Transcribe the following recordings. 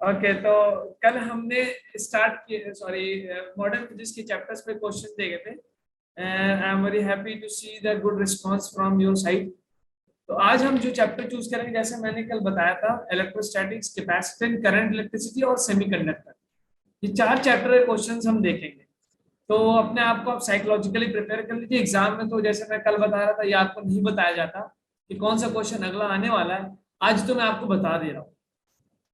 Okay तो कल हमने स्टार्ट किए, सॉरी, मॉडर्न फिजिक्स के चैप्टर्स पे क्वेश्चन देखे थे। I am very happy to see the good response from your side. तो आज हम जो चैप्टर चूज करेंगे, जैसे मैंने कल बताया था, इलेक्ट्रोस्टैटिक्स, कैपेसिटेंस, करंट, इलेक्ट्रिसिटी और सेमीकंडक्टर। ये चार चैप्टर के क्वेश्चंस हम देखेंगे। तो अपने आप को आप साइकोलॉजिकली प्रिपेयर कर लीजिए। एग्जाम में तो जैसे मैं कल बता रहा था, ये आपको नहीं बताया जाता कि कौन सा क्वेश्चन अगला आने वाला है। आज तो मैं आपको बता दे रहा हूँ।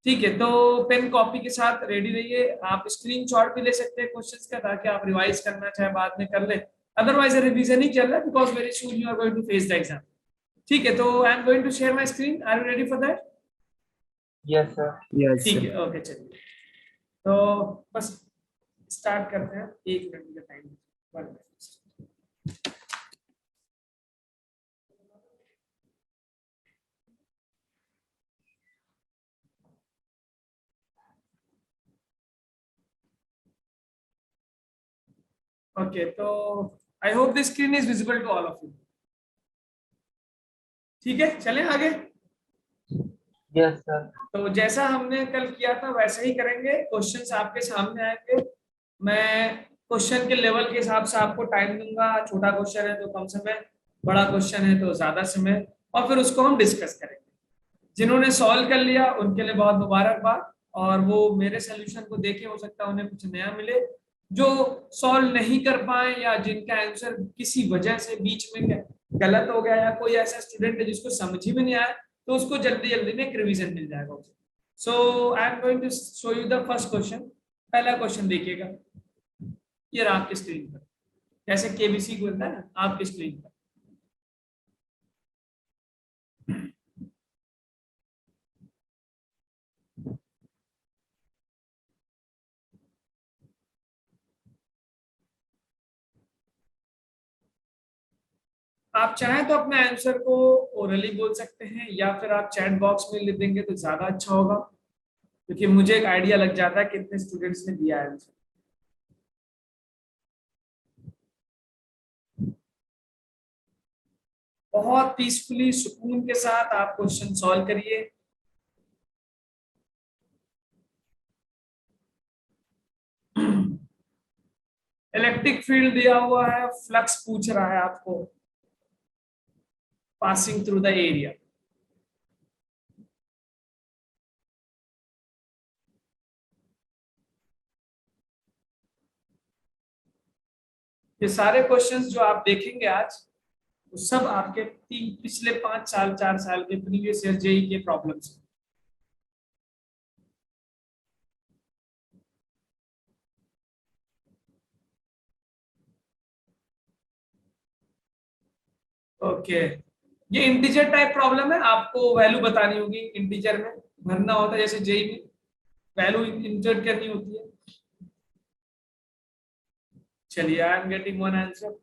ठीक है, तो पेन कॉपी के साथ रेडी रहिए। आप स्क्रीनशॉट भी ले सकते हैं क्वेश्चंस का, ताकि आप रिवाइज करना चाहे बाद में कर ले। अदरवाइज रिवीजन ही चल रहा है, because very soon you are going to face the exam. ठीक है, तो I am going to share my screen. Are you ready for that? Yes sir. Yes ठीक सर। है, ओके, चलिए। तो बस स्टार्ट करते हैं। 1 मिनट का टाइम, 1 मिनट। ओके, तो I hope the screen is visible to all of you. ठीक है, चलें आगे। Yes sir. तो जैसा हमने कल किया था वैसा ही करेंगे। क्वेश्चंस आपके सामने आएंगे। मैं क्वेश्चन के लेवल के हिसाब से आपको टाइम दूंगा। छोटा क्वेश्चन है तो कम समय, बड़ा क्वेश्चन है तो ज्यादा समय, और फिर उसको हम डिस्कस करेंगे। जिन्होंने सॉल्व कर लिया उनके लिए बहुत मुबारकबाद, और वो मेरे सोल्यूशन को देखे, हो सकता है उन्हें कुछ नया मिले। जो सॉल्व नहीं कर पाए या जिनका आंसर किसी वजह से बीच में गलत हो गया, या कोई ऐसा स्टूडेंट है जिसको समझ ही में नहीं आया, तो उसको जल्दी जल्दी में एक रिवीजन मिल जाएगा उसे। So I am going to show you the first question. पहला क्वेश्चन देखिएगा, ये रहा आपकी स्क्रीन पर। जैसे केबीसी बोलता है ना, आपकी स्क्रीन पर। आप चाहें तो अपने आंसर को ओरली बोल सकते हैं, या फिर आप चैट बॉक्स में लिख देंगे तो ज्यादा अच्छा होगा, क्योंकि मुझे एक आइडिया लग जाता है कितने स्टूडेंट्स ने दिया है आंसर। बहुत पीसफुली, सुकून के साथ आप क्वेश्चन सॉल्व करिए। इलेक्ट्रिक फील्ड दिया हुआ है, फ्लक्स पूछ रहा है आपको, पासिंग थ्रू द एरिया। ये सारे क्वेश्चंस जो आप देखेंगे आज, वो सब आपके पिछले 5 साल 4 साल के प्रीवियस ईयर जेई के प्रॉब्लम्स। ओके, ये इंटीजर टाइप प्रॉब्लम है। आपको वैल्यू बतानी होगी इंटीजर में, भरना होता है जैसे जेई में वैल्यू इंसर्ट करनी होती है। चलिए, I am getting one answer.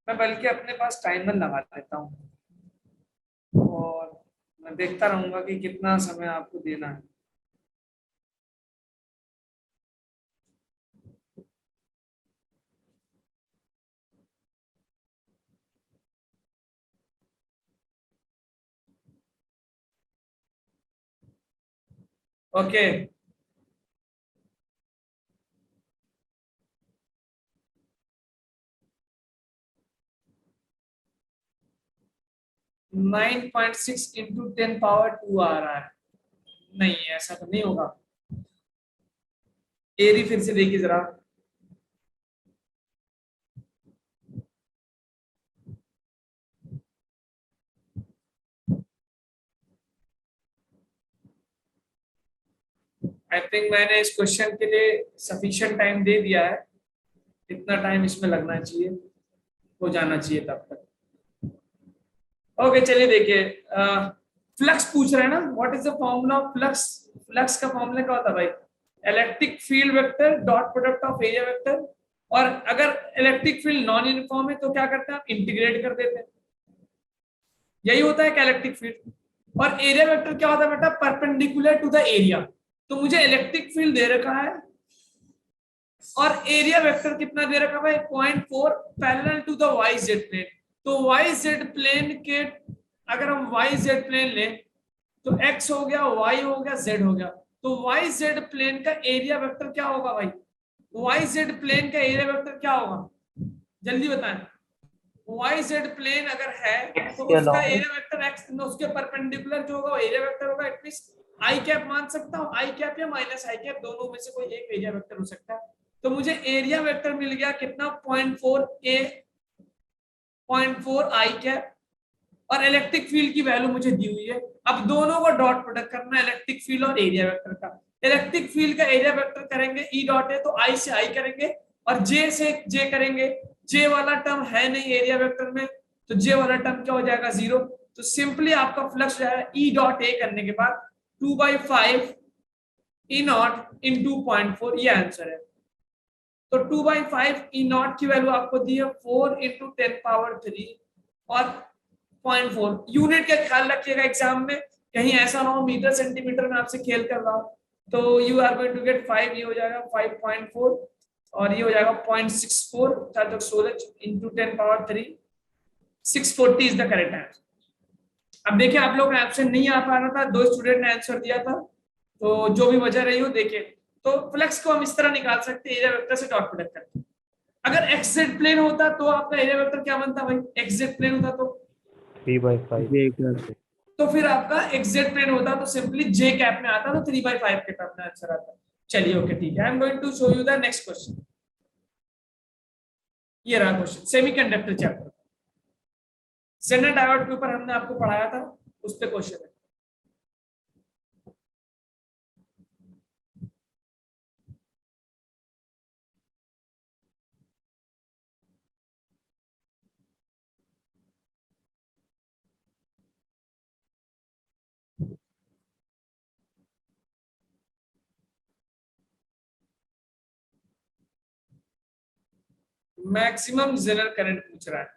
मैं बल्कि अपने पास टाइमर लगा लेता हूँ, और मैं देखता रहूंगा कि कितना समय आपको देना है। ओके, 9.6 इंटू 10 पावर 2 आ रहा है। नहीं, ऐसा तो नहीं होगा। एरी फिर से देखिए जरा। आई थिंक मैंने इस क्वेश्चन के लिए सफिशिएंट टाइम दे दिया है। इतना टाइम इसमें लगना चाहिए, हो जाना चाहिए तब तक। ओके, चलिए देखिए। फ्लक्स पूछ रहे हैं ना, what is the formula of flux? Flux का फॉर्मूला क्या होता है भाई? Electric field vector dot product of area vector. और अगर इलेक्ट्रिक फील्ड नॉन यूनिफॉर्म है तो क्या करते हैं, आप इंटीग्रेट कर देते हैं। यही होता है इलेक्ट्रिक फील्ड। और एरिया वेक्टर क्या होता है बेटा? Perpendicular to the area. तो मुझे इलेक्ट्रिक फील्ड दे रखा है, और एरिया वेक्टर कितना दे रखा है 0.4 parallel to the Y Z plane. तो वाई जेड प्लेन के अगर हम वाई जेड प्लेन लें तो एक्स हो गया, वाई हो गया, जेड हो गया। तो वाई जेड प्लेन का एरिया वेक्टर क्या होगा भाई? वाई जेड प्लेन का एरिया वेक्टर क्या होगा, जल्दी बताएं। वाई जेड प्लेन अगर है एक्स तो के उसका अलावा एरिया वेक्टर एक्स, उसके परपेंडिकुलर जो होगा वो एरिया वेक्टर होगा। इट मींस आई कैप मान सकता हूं, आई कैप या माइनस आई कैप, दोनों में से कोई एक एरिया वेक्टर हो सकता है। तो मुझे एरिया वेक्टर मिल गया कितना 0.4 ए 0.4 आई कैप, और इलेक्ट्रिक फील्ड की वैल्यू मुझे दी हुई है। अब दोनों को डॉट प्रोडक्ट करना है, इलेक्ट्रिक फील्ड और एरिया वेक्टर का। इलेक्ट्रिक फील्ड का एरिया वेक्टर करेंगे, ई डॉट है तो आई से आई करेंगे और जे से जे करेंगे। जे वाला टर्म है नहीं एरिया वेक्टर में, तो जे वाला टर्म क्या हो जाएगा 0। तो सिंपली आपका फ्लक्स जाएगा ई डॉट ए करने के बाद 2/5 ई नॉट इंटू 0.4, ये आंसर है। तो 2/5 ई नॉट की वैल्यू आपको दी है 4 इंटू 10⁻³ और 0.4। यूनिट का ख्याल रखिएगा एग्जाम में, कहीं ऐसा ना हो मीटर सेंटीमीटर में आपसे खेल कर रहा हो। तो you are going to get 5, ये हो जाएगा 5.4 और ये हो जाएगा 0.64, 4 16 into 10⁻³ 640 is the correct answer. अब देखिए आप लोग का ऑप्शन नहीं आ पा रहा था, 2 स्टूडेंट ने आंसर दिया था, तो जो भी वजह रही हो देखिए। तो फ्लक्स को हम इस तरह निकाल सकते हैं एरिया वेक्टर से डॉट प्रोडक्ट करके। अगर एक्स जेड प्लेन होता तो आपका एरिया वेक्टर क्या बनता भाई? एक्स जेड प्लेन होता तो 3/5 तो फिर आपका एग्जैक्ट प्लेन होता तो सिंपली जे कैप में आता, तो 3/5 के टर्म में आंसर आता। चलिए ओके ठीक है, I am going to show you the next question. ये रहा question, semiconductor chapter, zener diode के ऊपर हमने आपको पढ़ाया था, उस पे क्वेश्चन है। मैक्सिमम जेनर करंट पूछ रहा है।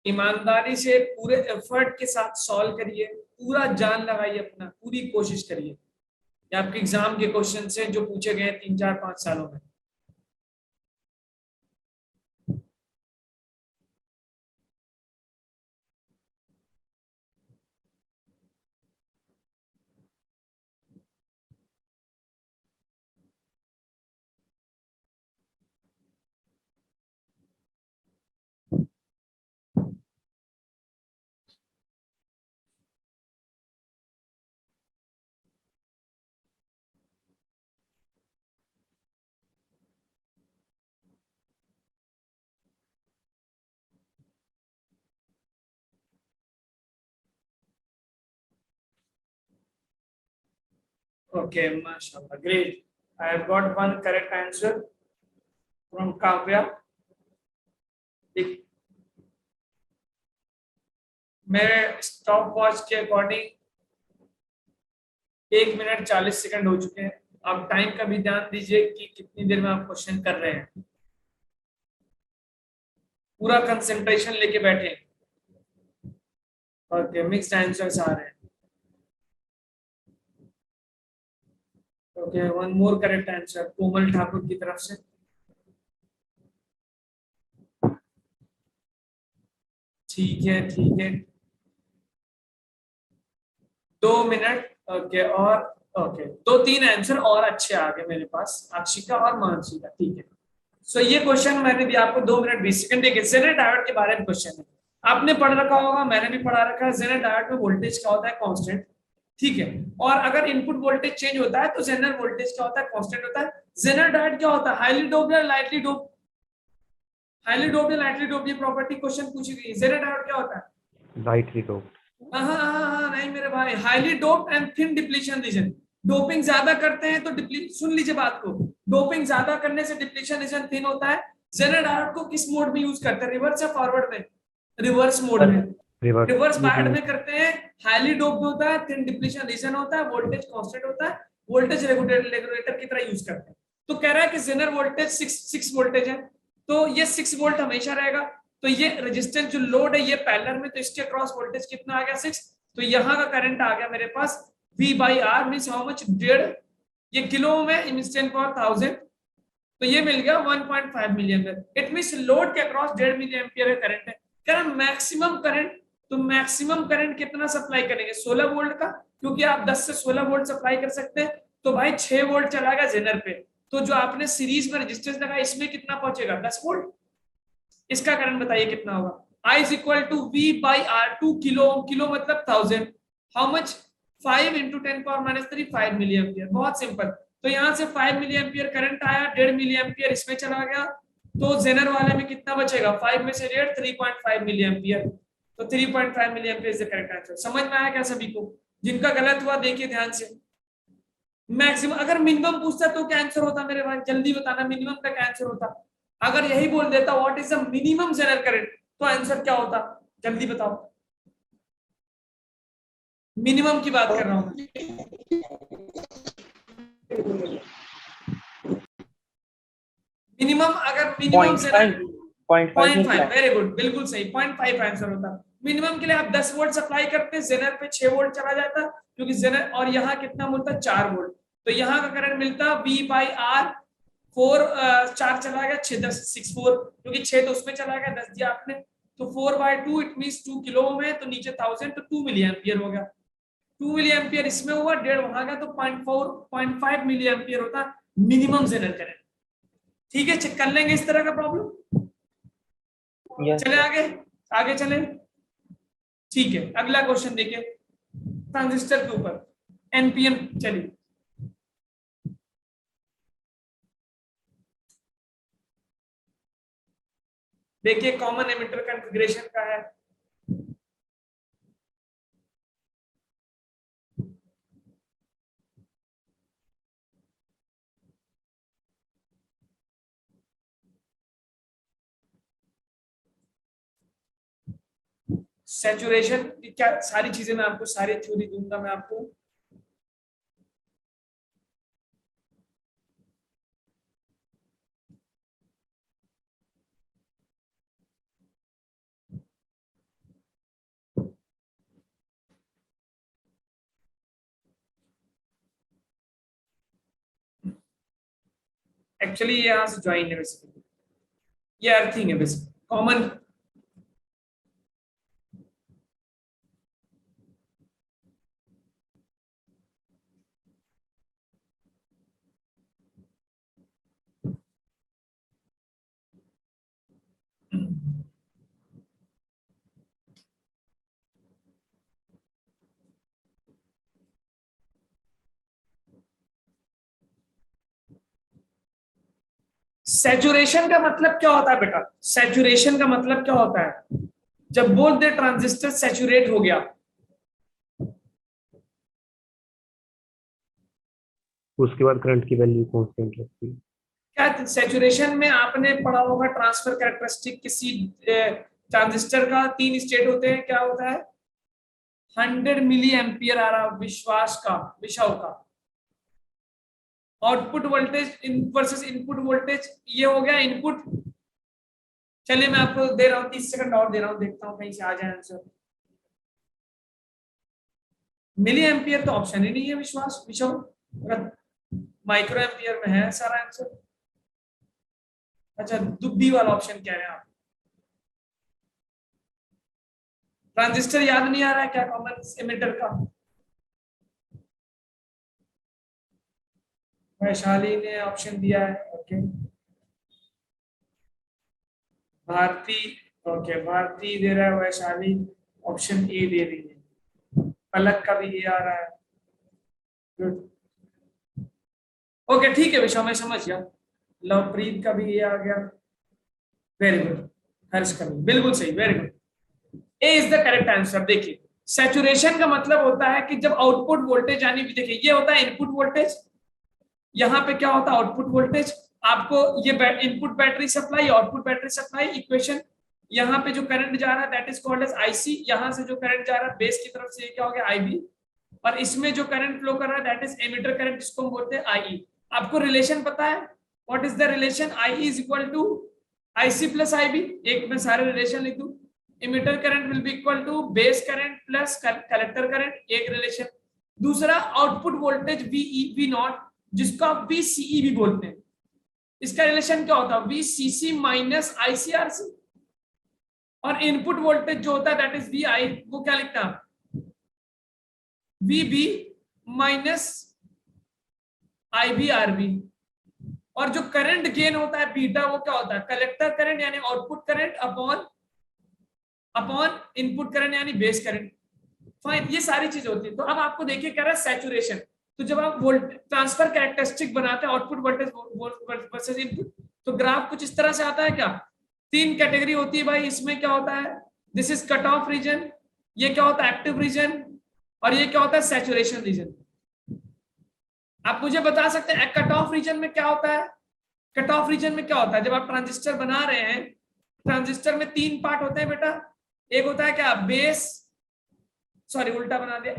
ईमानदारी से पूरे एफर्ट के साथ सॉल्व करिए, पूरा जान लगाइए, अपना पूरी कोशिश करिए। ये आपके एग्जाम के क्वेश्चन से जो पूछे गए 3 4 5 सालों में। Okay, mashallah, great. I have got one correct answer from Kavya. मेरे स्टॉप वॉच के अकॉर्डिंग 1 मिनट 40 सेकंड हो चुके हैं। आप टाइम का भी ध्यान दीजिए कि कितनी देर में आप क्वेश्चन कर रहे हैं, पूरा कंसंट्रेशन लेके बैठे। ओके, मिक्स्ड आंसर्स आ रहे हैं। Okay, one more correct answer Komal Thakur की तरफ से। ठीक है ठीक है, 2 मिनट। ओके और ओके, 2 3 आंसर और अच्छे आ गए मेरे पास, अक्षिका और मानसी का। ठीक है, सो ये क्वेश्चन मैंने दिया आपको 2 मिनट 20 सेकंड। देखिए जेनर डायोड के बारे में क्वेश्चन है, आपने पढ़ रखा होगा, मैंने भी पढ़ा रखा है। जेनर डायोड में वोल्टेज क्या होता है? कांस्टेंट। ठीक है, और अगर इनपुट वोल्टेज चेंज होता है तो जेनर वोल्टेज क्या होता है? कांस्टेंट होता है। जेनर डायोड क्या होता है? हाईली डोप्ड या लाइटली डोप्ड? हाईली डोप्ड या लाइटली डोप्ड, ये प्रॉपर्टी क्वेश्चन पूछी गई। जेनर डायोड क्या होता है? Lightly doped. हाँ नहीं मेरे भाई, highly doped and thin depletion region. Doping ज्यादा करते हैं तो सुन लीजिए बात को, डोपिंग ज्यादा करने से डिप्लीशन रीजन थिन होता है। जेनर डायोड को किस मोड में यूज करते हैं? रिवर्स या फॉरवर्ड में? रिवर्स मोड में। रिवर्स बायड में करते हैं। हाईली डोप्ड होता है, थिन डिप्लीशन रीजन होता है, वोल्टेज कांस्टेंट होता है, वोल्टेज रेगुलेटर की तरह यूज करते हैं। तो कह रहा है कि जेनर वोल्टेज 6 वोल्टेज है, तो ये 6 वोल्ट हमेशा रहेगा। तो ये रेजिस्टेंस जो लोड है ये पैरेलल में, तो इसके क्रॉस वोल्टेज कितना आ गया 6। तो यहाँ का करंट आ गया मेरे पास V/R मींस हाउ मच 1.5, ये किलो में इंस्टेंट पावर 1000, तो ये मिल गया 1.5 milli ampere. It means load के अक्रॉस 1.5 मिली एम्पियर का करंट है। कह रहा मैक्सिमम करंट, तो मैक्सिमम करंट कितना सप्लाई करेंगे 16 वोल्ट का, क्योंकि आप 10 से 16 वोल्ट सप्लाई कर सकते हैं। तो भाई 6 वोल्ट चला गया जेनर पे, तो जो आपने सीरीज में रेजिस्टेंस लगा इसमें कितना पहुंचेगा 10 वोल्ट। इसका करंट बताइए कितना होगा। I is equal to V/R 2 kilo ohm, kilo मतलब 1000, how much 5 into 10 power minus 3 5 milli ampere. बहुत सिंपल। तो यहाँ से 5 मिली एम्पियर करंट आया, 1.5 मिली एम्पियर इसमें चला गया, तो जेनर वाले में कितना बचेगा 5 में से 1.5 3.5 मिली एम्पियर। तो 3.5 milli ampere is the correct answer. समझ में आया क्या सभी को? जिनका गलत हुआ देखिए ध्यान से। मैक्सिमम अगर मिनिमम पूछता तो क्या आंसर होता मेरे भाई, जल्दी बताना मिनिमम का क्या आंसर होता। अगर यही बोल देता what is the minimum zener current, तो आंसर क्या होता जल्दी बताओ। मिनिमम की बात कर रहा हूं मैं। मिनिमम अगर मिनिमम जेनर 0.5, वेरी गुड, बिल्कुल सही 0.5 आंसर होता। मिनिमम के लिए आप 10 वोल्ट सप्लाई करते, जेनर पे 6 वोल्ट चला जाता, क्योंकि जेनर, और यहाँ कितना मिलता 4 वोल्ट, तो यहाँ का करंट मिलता V/R 4, 4 चला गया 6 10 6 4, क्योंकि 6 तो उसमें चला गया 10 दिया आपने, तो 4/2 इट मींस 2 किलो ओम है, तो नीचे 1000, तो 2 मिली एम्पियर हो गया। 2 मिली एम्पियर इसमें हुआ, 1.5 वहां गया, तो 0.5 मिली एम्पियर होता मिनिमम जेनर करंट। ठीक है, चेक कर लेंगे इस तरह का प्रॉब्लम। Yes, चले आगे, आगे चले। ठीक है, अगला क्वेश्चन देखिए ट्रांजिस्टर के ऊपर एनपीएम। चलिए देखिए, कॉमन एमिटर कॉन्फ़िगरेशन का है। सैचुरेशन की क्या सारी चीजें मैं आपको, सारी थ्योरी दूंगा मैं आपको। एक्चुअली ये यहाँ से ज्वाइन है बेसिकली, ये अर्थिंग है बेसिकली कॉमन। सैचुरेशन का मतलब क्या होता है बेटा? सैचुरेशन का मतलब क्या होता है? जब बोल दे ट्रांजिस्टर सैचुरेट हो गया, उसके बाद करंट की वैल्यू कांस्टेंट रखती है। क्या सैचुरेशन में आपने पढ़ा होगा ट्रांसफर कैरेक्टरिस्टिक किसी ट्रांजिस्टर का 3 स्टेट होते हैं, क्या होता है 100 मिली एम्पियर आ रहा विश्वास का विषव का, आउटपुट वोल्टेज इन वर्सेस इनपुट वोल्टेज, ये हो गया इनपुट। चलिए मैं आपको दे रहा हूँ 30 सेकंड और दे रहा हूँ, देखता हूँ कहीं से आ जाए आंसर। मिली एम्पियर तो ऑप्शन ही नहीं है विश्वास विषव, माइक्रो एम्पियर में है सारा आंसर। अच्छा दुब्बी वाला ऑप्शन कह रहे हैं आप। ट्रांजिस्टर याद नहीं आ रहा है क्या कॉमन एमिटर का? वैशाली ने ऑप्शन दिया है, ओके। भारती, ओके भारती दे रहा है, वैशाली ऑप्शन ए दे रही है, पलक का भी ये आ रहा है, गुड। ओके ठीक है विषय मैं समझ गया, लवप्रीत का भी ये आ गया, वेरी गुड। हर्ष का भी बिल्कुल सही, very good. A is the correct answer. देखिए सैचुरेशन का मतलब होता है कि जब आउटपुट वोल्टेज यानी, देखिए ये होता है इनपुट वोल्टेज, यहाँ पे क्या होता है आउटपुट वोल्टेज। आपको ये input battery supply, output battery supply equation, यहाँ पे जो करंट जा रहा है that is called as IC, यहाँ से जो करंट जा रहा है बेस की तरफ से ये क्या हो गया आईबी, और इसमें जो करंट फ्लो कर रहा है दैट इज एमिटर करंट, जिसको हम बोलते हैं आई। आपको रिलेशन पता है? What is the relation? I is equal to IC plus IB, एक में सारे रिलेशन लिख दूं। Emitter current will be equal to base current plus collector current, एक रिलेशन। दूसरा आउटपुट वोल्टेज V नॉट, जिसको आप VCE भी बोलते हैं, इसका रिलेशन क्या होता है? VCC minus ICRC। और इनपुट वोल्टेज जो होता है दैट इज VI, वो क्या लिखता है? VB minus IBRB। और जो करंट गेन होता है बीटा, वो क्या होता है? कलेक्टर करंट यानी output current upon input current यानी बेस करंट। फाइन, ये सारी चीज होती है। तो अब आपको देखिए कह रहा है सैचुरेशन। तो जब आप ट्रांसफर कैरेक्टरिस्टिक बनाते हैं आउटपुट वोल्टेज वर्सेस इनपुट, तो ग्राफ कुछ इस तरह से आता है क्या? तीन कैटेगरी होती है भाई। इसमें क्या होता है? This is cut off region, ये क्या होता है? एक्टिव रीजन, और ये क्या होता है? Saturation region. आप मुझे बता सकते हैं कट ऑफ रीजन में क्या होता है? कट ऑफ रीजन में क्या होता है? जब आप ट्रांजिस्टर बना रहे हैं, ट्रांजिस्टर में तीन पार्ट होते हैं बेटा। एक होता है क्या? बेस, सॉरी उल्टा बना दिया,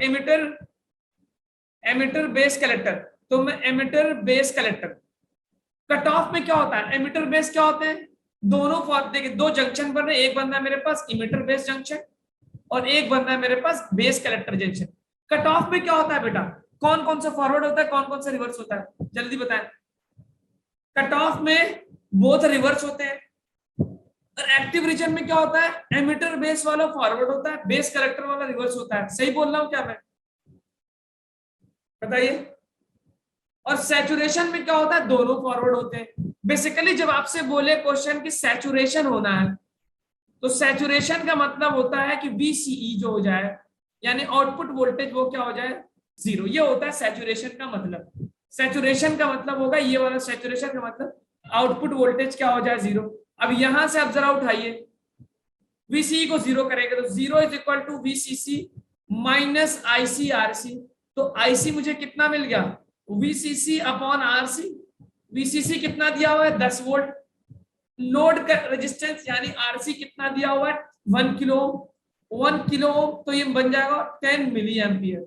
एमिटर बेस कलेक्टर। तो मैं emitter base collector. Cut off में क्या होता है? एमिटर बेस क्या होते हैं? दोनों देखिए, दो जंक्शन बन रहे हैं, एक बंदा है मेरे पास इमिटर बेस जंक्शन और एक बंदा है मेरे पास base collector junction. Cut off में क्या होता है बेटा? कौन कौन सा फॉरवर्ड होता है, कौन कौन सा रिवर्स होता है? जल्दी बताएं। कट ऑफ में बोथ रिवर्स होते हैं। और एक्टिव रीजन में क्या होता है? एमिटर बेस वाला फॉरवर्ड होता है, बेस कलेक्टर वाला रिवर्स होता है। सही बोल रहा हूं क्या मैं? बताइए। और सैचुरेशन में क्या होता है? दोनों फॉरवर्ड होते हैं। बेसिकली जब आपसे बोले क्वेश्चन की सैचुरेशन होना है, तो सैचुरेशन का मतलब होता है कि VCE जो हो जाए, यानी आउटपुट वोल्टेज, वो क्या हो जाए? जीरो। ये होता है सैचुरेशन का मतलब। सैचुरेशन का मतलब होगा ये वाला। सैचुरेशन का मतलब आउटपुट वोल्टेज क्या हो जाए? जीरो। अब यहां से आप जरा उठाइए, VCE को जीरो करेंगे तो zero is equal to VCC minus ICRC। तो IC मुझे कितना मिल गया? VCC upon RC। VCC कितना दिया हुआ है? 10 वोल्ट। लोड का रेजिस्टेंस यानी RC कितना दिया हुआ है? 1 किलो ओम। 1 किलो ओम, तो ये बन जाएगा 10 मिली एम्पियर।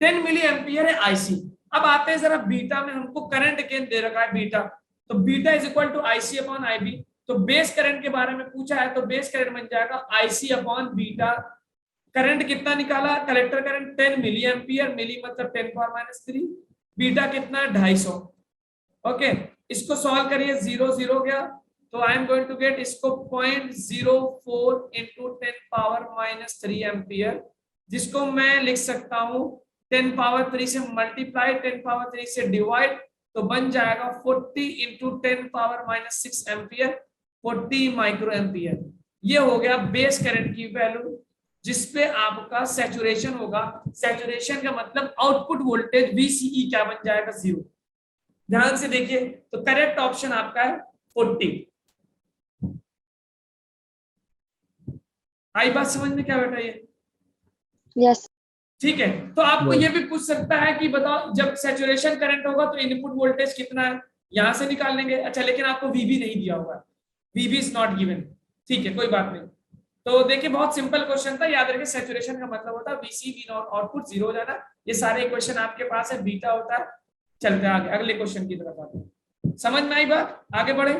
10 मिली एम्पियर है IC। अब आते हैं जरा बीटा में, हमको करंट गेन दे रखा है बीटा। तो beta is equal to IC upon IB। तो बेस करंट के बारे में पूछा है, तो बेस करंट बन जाएगा IC अपॉन बीटा। करंट कितना निकाला? कलेक्टर करंट 10 मिली एम्पियर, मिली मतलब 10 पावर माइनस 3। बीटा कितना? 250। ओके, इसको सॉल्व करिए, 0 0 गया, तो I am going to get इसको 0.04 इंटू 10 पावर माइनस 3 एम्पियर, जिसको मैं लिख सकता हूं 10 पावर 3 से मल्टीप्लाई, 10 पावर 3 से डिवाइड, तो बन जाएगा 40 into 10 power minus 6 ampere, 40 micro ampere. ये हो गया बेस करंट की वैल्यू, जिसपे आपका सैचुरेशन होगा। सैचुरेशन का मतलब आउटपुट वोल्टेज VCE क्या बन जाएगा? जीरो। ध्यान से देखिए, तो करेक्ट ऑप्शन आपका है 40। आई बात समझ में क्या बेटा? ये यस। ठीक है। तो आपको Yes. ये भी पूछ सकता है कि बताओ जब सैचुरेशन करंट होगा तो इनपुट वोल्टेज कितना है, यहां से निकाल लेंगे। अच्छा, लेकिन आपको VB नहीं दिया होगा, VB इज नॉट गिवन। ठीक है, कोई बात नहीं। तो देखिए, बहुत सिंपल क्वेश्चन था, याद रखिए सैचुरेशन का मतलब होता है VC नॉट, आउटपुट जीरो हो जाना। ये सारे क्वेश्चन आपके पास है, बीटा होता है। चलते हैं आगे, अगले क्वेश्चन की तरफ आते हैं। समझ में आई बात? आगे बढ़े।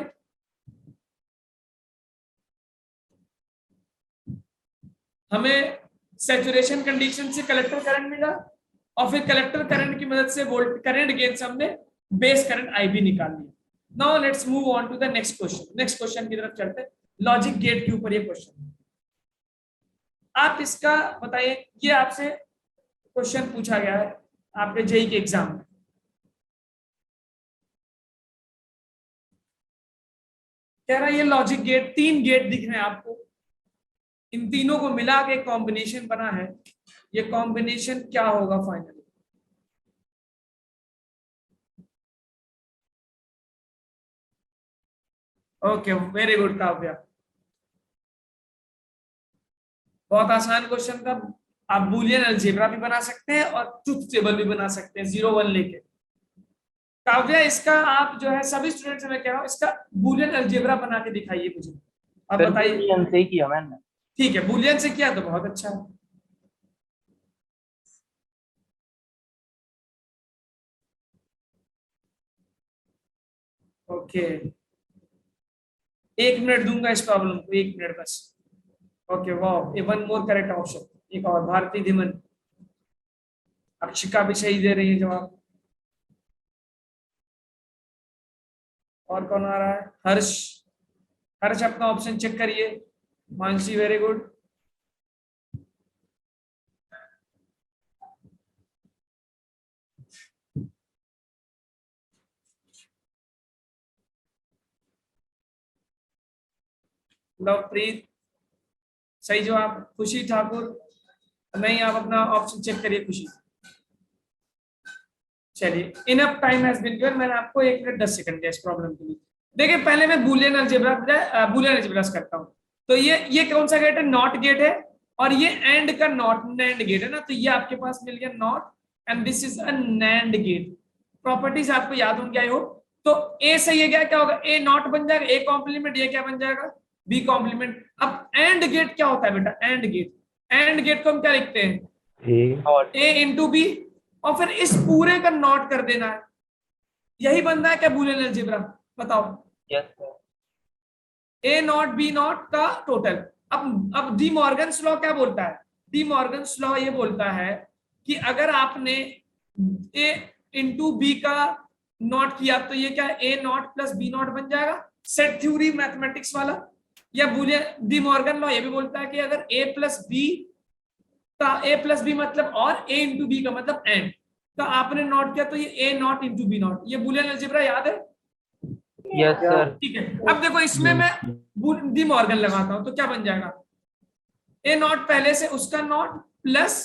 हमें सैचुरेशन कंडीशन से कलेक्टर करंट मिला, और फिर कलेक्टर करंट की मदद से वोल्ट करंट गेन से हमने बेस करंट IB निकाल लिया। Now let's move on to the next question. Next question की तरफ चलते हैं। लॉजिक गेट के ऊपर ये क्वेश्चन, आप इसका बताइए। ये आपसे क्वेश्चन पूछा गया है आपके जेई के एग्जाम में। कह रहा है ये लॉजिक गेट, तीन गेट दिख रहे हैं आपको, इन तीनों को मिला के कॉम्बिनेशन बना है। ये कॉम्बिनेशन क्या होगा finally? Okay, very good Kavya, बहुत आसान क्वेश्चन था। आप बूलियन अलजेब्रा भी बना सकते हैं और ट्रुथ टेबल भी बना सकते हैं 0 1 लेके। काव्या, इसका आप जो है सभी स्टूडेंट से मैं कह रहा हूँ, इसका बूलियन अलजेब्रा बना के दिखाइए मुझे। आप सर बताइए। बूलियन से ही किया मैंने। ठीक है, बूलियन से किया तो बहुत अच्छा है। ओके, 1 मिनट दूंगा इस प्रॉब्लम को, 1 मिनट बस। ओके वाह, वन मोर करेक्ट ऑप्शन, एक और, भारती धीमन। अक्षिका भी सही दे रही है जवाब। और कौन आ रहा है? हर्ष, हर्ष अपना ऑप्शन चेक करिए। Mansi very good. लवप्रीत सही जवाब। खुशी ठाकुर नहीं, आप अपना ऑप्शन चेक करिए खुशी। चलिए, enough time has been given, मैंने आपको 1 मिनट 10 सेकंड दिया इस प्रॉब्लम के लिए। देखिए पहले मैं बूलियन अलजेब्रा करता हूँ। तो ये कौन सा गेट है? नॉट गेट है। और ये एंड का नॉट नैंड गेट है ना, तो ये आपके पास मिल गया NOT, and this is a NAND gate. Properties आपको याद होंगी आई होप। तो ए सही है, क्या क्या होगा? ए नॉट बन जाएगा, ए कॉम्प्लीमेंट, ये क्या बन जाएगा? B complement. अब एंड गेट क्या होता है बेटा? एंड गेट, एंड गेट को हम क्या लिखते हैं? ए इंटू बी, और फिर इस पूरे का नॉट कर देना है। यही बनना है क्या बूलियन अलजेब्रा? बताओ। Yes sir. A not be not का टोटल। अब डी मॉर्गन्स लॉ क्या बोलता है? डी मॉर्गन्स लॉ ये बोलता है कि अगर आपने ए इंटू बी का नॉट किया तो ये क्या? ए नॉट प्लस बी नॉट बन जाएगा। सेट थ्योरी मैथमेटिक्स वाला। या बूलियन डी मॉर्गन लॉ ये भी बोलता है कि अगर ए प्लस बी का, ए प्लस बी मतलब और ए इंटू बी का मतलब एंड, तो आपने नॉट किया तो ये ए नॉट इंटू बी नॉट। ये बूलियन अलजेब्रा याद है? Yes sir. ठीक है। अब देखो इसमें मैं डी मॉर्गन लगाता हूं तो क्या बन जाएगा? ए नॉट पहले से उसका नॉट प्लस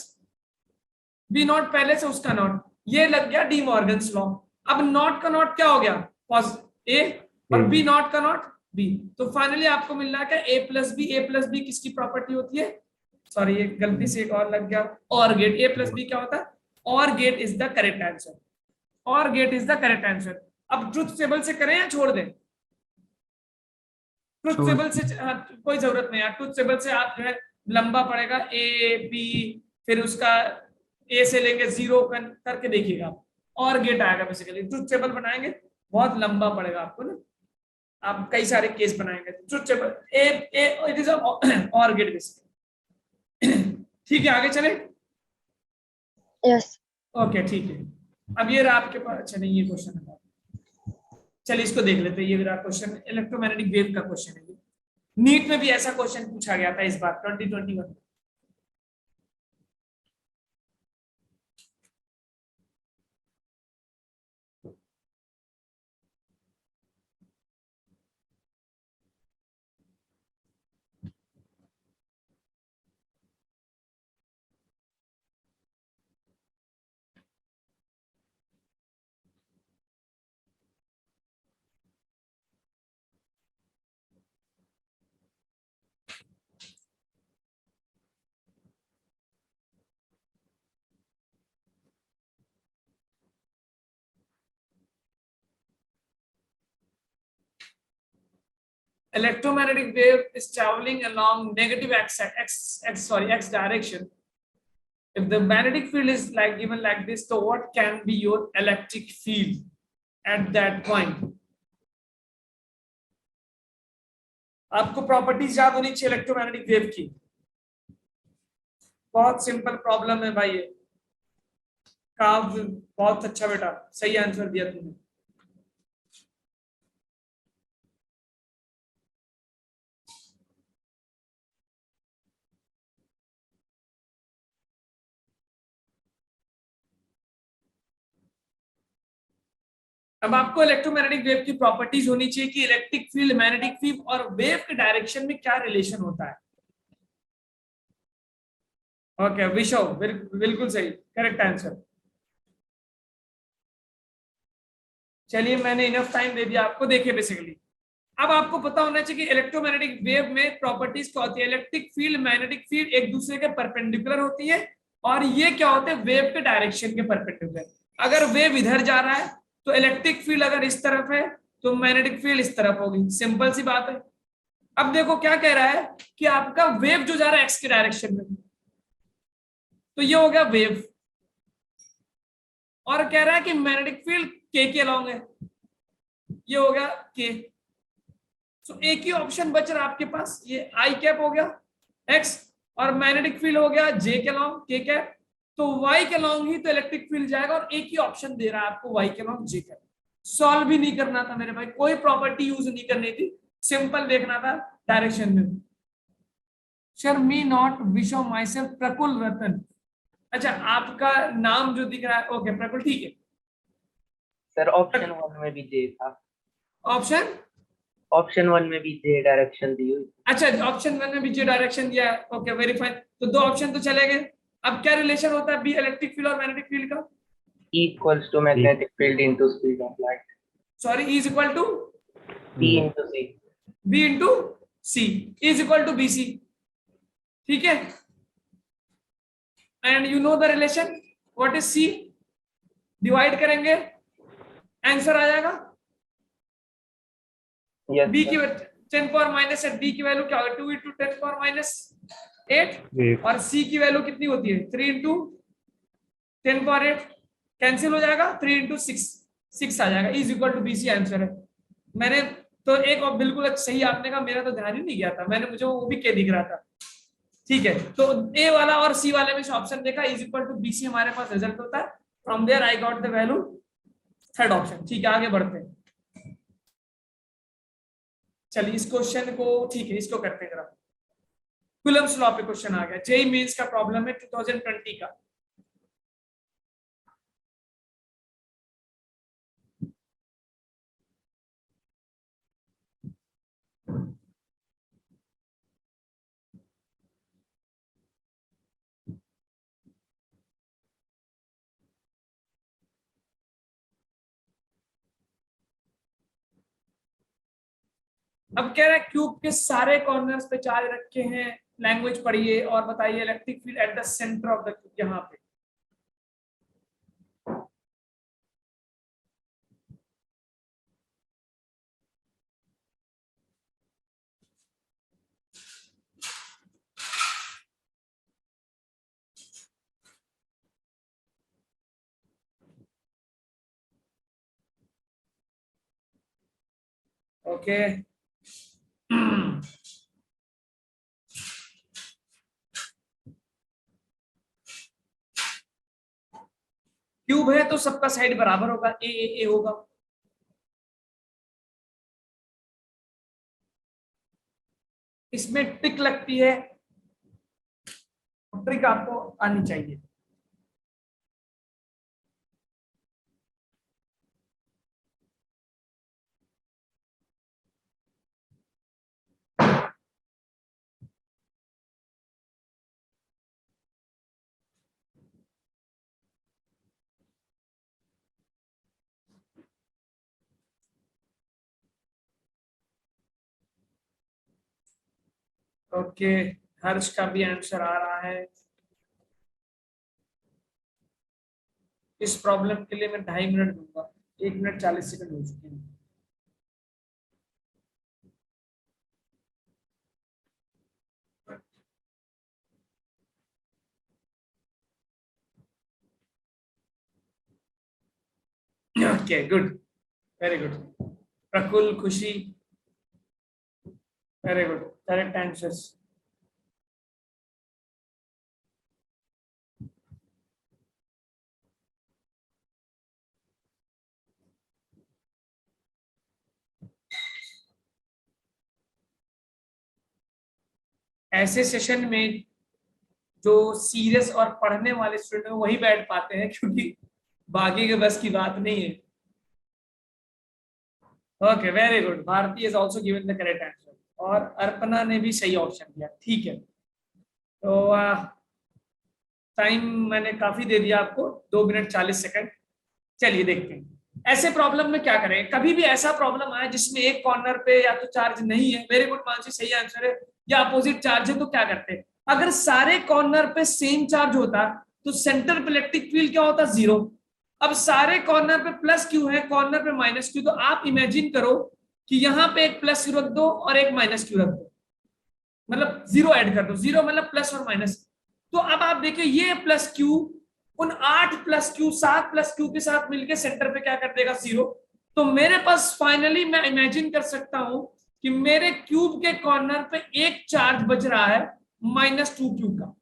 बी नॉट पहले से उसका नॉट, ये लग गया डी मॉर्गन्स लॉ। अब नॉट का नॉट क्या हो गया? ए, और बी नॉट का नॉट बी। तो फाइनली आपको मिल रहा है ए प्लस बी। ए प्लस बी किसकी प्रॉपर्टी होती है? सॉरी, ये गलती से एक और लग गया, और गेट। ए प्लस बी क्या होता है? और gate is the correct answer. और gate is the correct answer. अब ट्रुथ टेबल से करें या छोड़ दें? ट्रुथ टेबल से कोई जरूरत नहीं है। ट्रुथ टेबल से आप जो है लंबा पड़ेगा, ए बी, फिर उसका ए से लेंगे 0 करके देखिएगा, और गेट आएगा। बेसिकली ट्रुथ टेबल बनाएंगे बहुत लंबा पड़ेगा आपको ना, आप कई सारे केस बनाएंगे। Truth table A it is और गेट बेसिकली। ठीक है, आगे चले। यस। ओके ठीक है। अब ये रहा आपके पास, अच्छा नहीं ये क्वेश्चन है, चलिए इसको देख लेते हैं। ये मेरा क्वेश्चन इलेक्ट्रोमैग्नेटिक वेव का क्वेश्चन है। नीट में भी ऐसा क्वेश्चन पूछा गया था इस बार 2021। Electromagnetic wave is traveling along negative x direction. If the magnetic field is like given like this, so what can be your electric field at that point? आपको प्रॉपर्टीज याद होनी चाहिए इलेक्ट्रोमैग्नेटिक वेव की। बहुत सिंपल प्रॉब्लम है भाई ये। काव्य बहुत अच्छा बेटा, सही आंसर दिया तुमने। अब आपको इलेक्ट्रोमैग्नेटिक वेव की प्रॉपर्टीज होनी चाहिए कि इलेक्ट्रिक फील्ड, मैग्नेटिक फील्ड और वेव के डायरेक्शन में क्या रिलेशन होता है। ओके विशव, बिल्कुल सही, करेक्ट आंसर। चलिए मैंने इनफ टाइम दे दिया आपको। देखिए बेसिकली अब आपको पता होना चाहिए कि इलेक्ट्रोमैग्नेटिक वेव में प्रॉपर्टीज क्या होती है। इलेक्ट्रिक फील्ड, मैग्नेटिक फील्ड एक दूसरे के परपेंडिकुलर होती है, और ये क्या होते हैं? वेव के डायरेक्शन के परपेंडिकुलर। अगर वेव इधर जा रहा है तो इलेक्ट्रिक फील्ड अगर इस तरफ है तो मैग्नेटिक फील्ड इस तरफ होगी। सिंपल सी बात है। अब देखो क्या कह रहा है कि आपका वेव जो जा रहा है एक्स के डायरेक्शन में, तो ये हो गया वेव, और कह रहा है कि मैग्नेटिक फील्ड के अलॉन्ग है, ये हो गया के। सो एक ही ऑप्शन बच रहा आपके पास, ये आई कैप हो गया एक्स, और मैग्नेटिक फील्ड हो गया जे के लॉन्ग के कैप, तो वाई के लॉन्ग ही तो इलेक्ट्रिक फील्ड जाएगा, और एक ही ऑप्शन दे रहा है आपको वाई के लॉन्ग जे कैप। सॉल्व भी नहीं करना था मेरे भाई, कोई प्रॉपर्टी यूज नहीं करनी थी, सिंपल देखना था डायरेक्शन में। Sir me not wish of myself Prakul Ratan, अच्छा आपका नाम जो दिख रहा है, ओके प्रकुल, ठीक है। सर ऑप्शन 1 में भी जे था। ऑप्शन 1 में भी जे डायरेक्शन दी हुई। अच्छा, ऑप्शन 1 में भी जो डायरेक्शन दिया है, ओके वेरी फाइन, तो दो ऑप्शन तो चले गए। अब क्या रिलेशन होता है बी इलेक्ट्रिक फील्ड और मैग्नेटिक फील्ड का? Equals to magnetic field into speed of light. Sorry, is equal to B into C. B into C is equal to B C, ठीक है। And you know the relation, what is C, divide करेंगे answer आ जाएगा। Yes B की 10 power minus 8, B की value क्या होगी 2 into 10 power minus 8, और सी की वैल्यू कितनी होती है 3 इंटू 10 पावर 8, कैंसिल हो जाएगा, 3 इंटू 6 आ जाएगा, is equal to B C answer है। मैंने तो एक और बिल्कुल सही आपने कहा, मेरा तो ध्यान ही नहीं गया था, मैंने मुझे वो भी क्या दिख रहा था, ठीक है। तो ए वाला और सी वाले में से ऑप्शन देखा, is equal to B C हमारे पास रिजल्ट होता है, from there I got the value third option, ठीक है। आगे बढ़ते हैं, चलिए इस क्वेश्चन को, ठीक है इसको करते हैं जरा। कूलम्ब्स लॉ पे क्वेश्चन आ गया, जेई मेंस का प्रॉब्लम है 2020 का। अब कह रहा है क्यूब के सारे कॉर्नर्स पे चार्ज रखे हैं, लैंग्वेज पढ़िए और बताइए electric field at the centre of the cube, यहाँ पे। ओके क्यूब है तो सबका साइड बराबर होगा, ए होगा, इसमें टिक लगती है, ट्रिक आपको आनी चाहिए। ओके, हर्ष का भी आंसर आ रहा है। इस प्रॉब्लम के लिए मैं 2.5 मिनट दूंगा, 1 मिनट 40 सेकंड हो चुके हैं। ओके गुड, वेरी गुड, प्रकुल, खुशी, वेरी गुड, करेक्ट आंसर्स। ऐसे सेशन में जो सीरियस और पढ़ने वाले स्टूडेंट हैं वही बैठ पाते हैं, क्योंकि बाकी के बस की बात नहीं है। Okay very good, Bharti is also given the correct answer, और अर्पणा ने भी सही ऑप्शन दिया, ठीक है। तो टाइम मैंने काफी दे दिया आपको, 2 मिनट 40 सेकंड। चलिए देखते हैं ऐसे प्रॉब्लम में क्या करें। कभी भी ऐसा प्रॉब्लम आए जिसमें एक कॉर्नर पे या तो चार्ज नहीं है, वेरी गुड मानसी, सही आंसर है, या अपोजिट चार्ज है, तो क्या करते हैं? अगर सारे कॉर्नर पे सेम चार्ज होता तो सेंटर पे इलेक्ट्रिक फील्ड क्या होता? 0। अब सारे कॉर्नर पे प्लस क्यू है, कॉर्नर पे माइनस क्यू, तो आप इमेजिन करो कि यहाँ पे एक प्लस क्यू रख दो और एक माइनस क्यू रख दो, मतलब 0 ऐड कर दो, 0 मतलब प्लस और माइनस। तो अब आप देखिए ये प्लस क्यू उन 8 प्लस क्यू 7 प्लस क्यू के साथ मिलके सेंटर पे क्या कर देगा? 0। तो मेरे पास फाइनली मैं इमेजिन कर सकता हूं कि मेरे क्यूब के कॉर्नर पे एक चार्ज बच रहा है -2q का,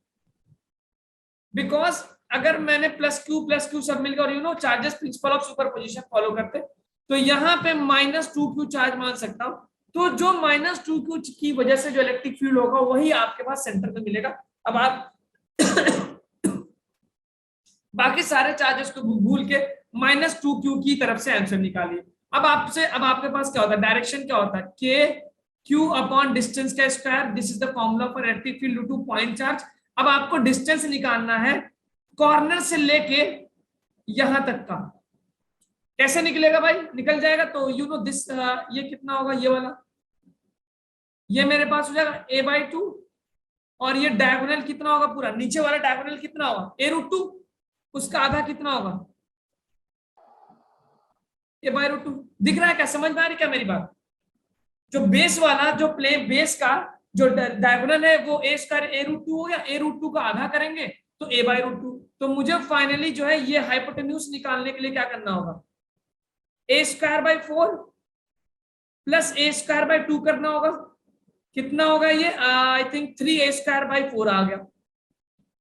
बिकॉज अगर मैंने प्लस क्यू सब मिलकर, और charges principle of superposition follow करते, तो यहाँ पे -2q चार्ज मान सकता हूं। तो जो -2q की वजह से जो इलेक्ट्रिक फील्ड होगा वही आपके पास सेंटर पे मिलेगा। अब आप बाकी सारे चार्जेस को भूल के -2q की तरफ से आंसर निकालिए। अब आपके पास क्या होता है, डायरेक्शन क्या होता है, के क्यू अपॉन डिस्टेंस का square, this is the formula for electric field due two point charge. अब आपको डिस्टेंस निकालना है कॉर्नर से लेके यहां तक का। कैसे निकलेगा भाई, निकल जाएगा तो दिस, ये कितना होगा, ये वाला, ये मेरे पास हो जाएगा a/2, और ये डायगोनल कितना होगा, पूरा नीचे वाला डायगोनल कितना होगा, a√2, उसका आधा कितना होगा, a/√2। दिख रहा है क्या, समझ में आ रही क्या मेरी बात? जो बेस वाला, जो प्लेन बेस का जो डायगोनल है वो a² a√2 हो गया, a√2 का आधा करेंगे तो a/√2। तो मुझे फाइनली जो है ये हाइपोटेन्यूज निकालने के लिए क्या करना होगा, a²/4 प्लस a²/2 करना होगा। कितना होगा ये, आई थिंक 3a²/4 आ गया।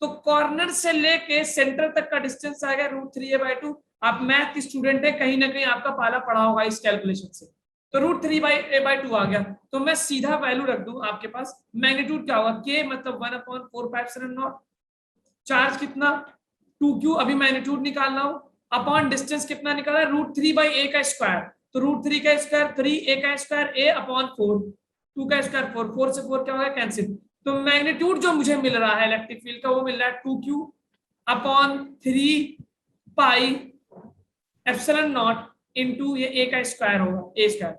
तो कॉर्नर से लेके सेंटर तक का डिस्टेंस आ गया √3a/2। आप मैथ की स्टूडेंट है, कहीं ना कहीं आपका पाला पड़ा होगा इस कैलकुलेशन से। तो √3a/2 आ गया। तो मैं सीधा वैल्यू रख दूं आपके पास, मैग्नीट्यूड क्या होगा, k मतलब 1/4πε0, चार्ज कितना 2q, अभी मैग्नीट्यूड निकालना हो, अपॉन डिस्टेंस कितना निकाला, √3/a का स्क्वायर, तो √3 का स्क्वायर 3a का स्क्वायर a/4, 2 का स्क्वायर 4, 4 से 4 क्या होगा, कैंसिल। तो मैग्नीट्यूड जो मुझे मिल रहा है इलेक्ट्रिक फील्ड का वो मिल रहा है 2q अपॉन 3πε0 इनटू ये a का स्क्वायर होगा, a²।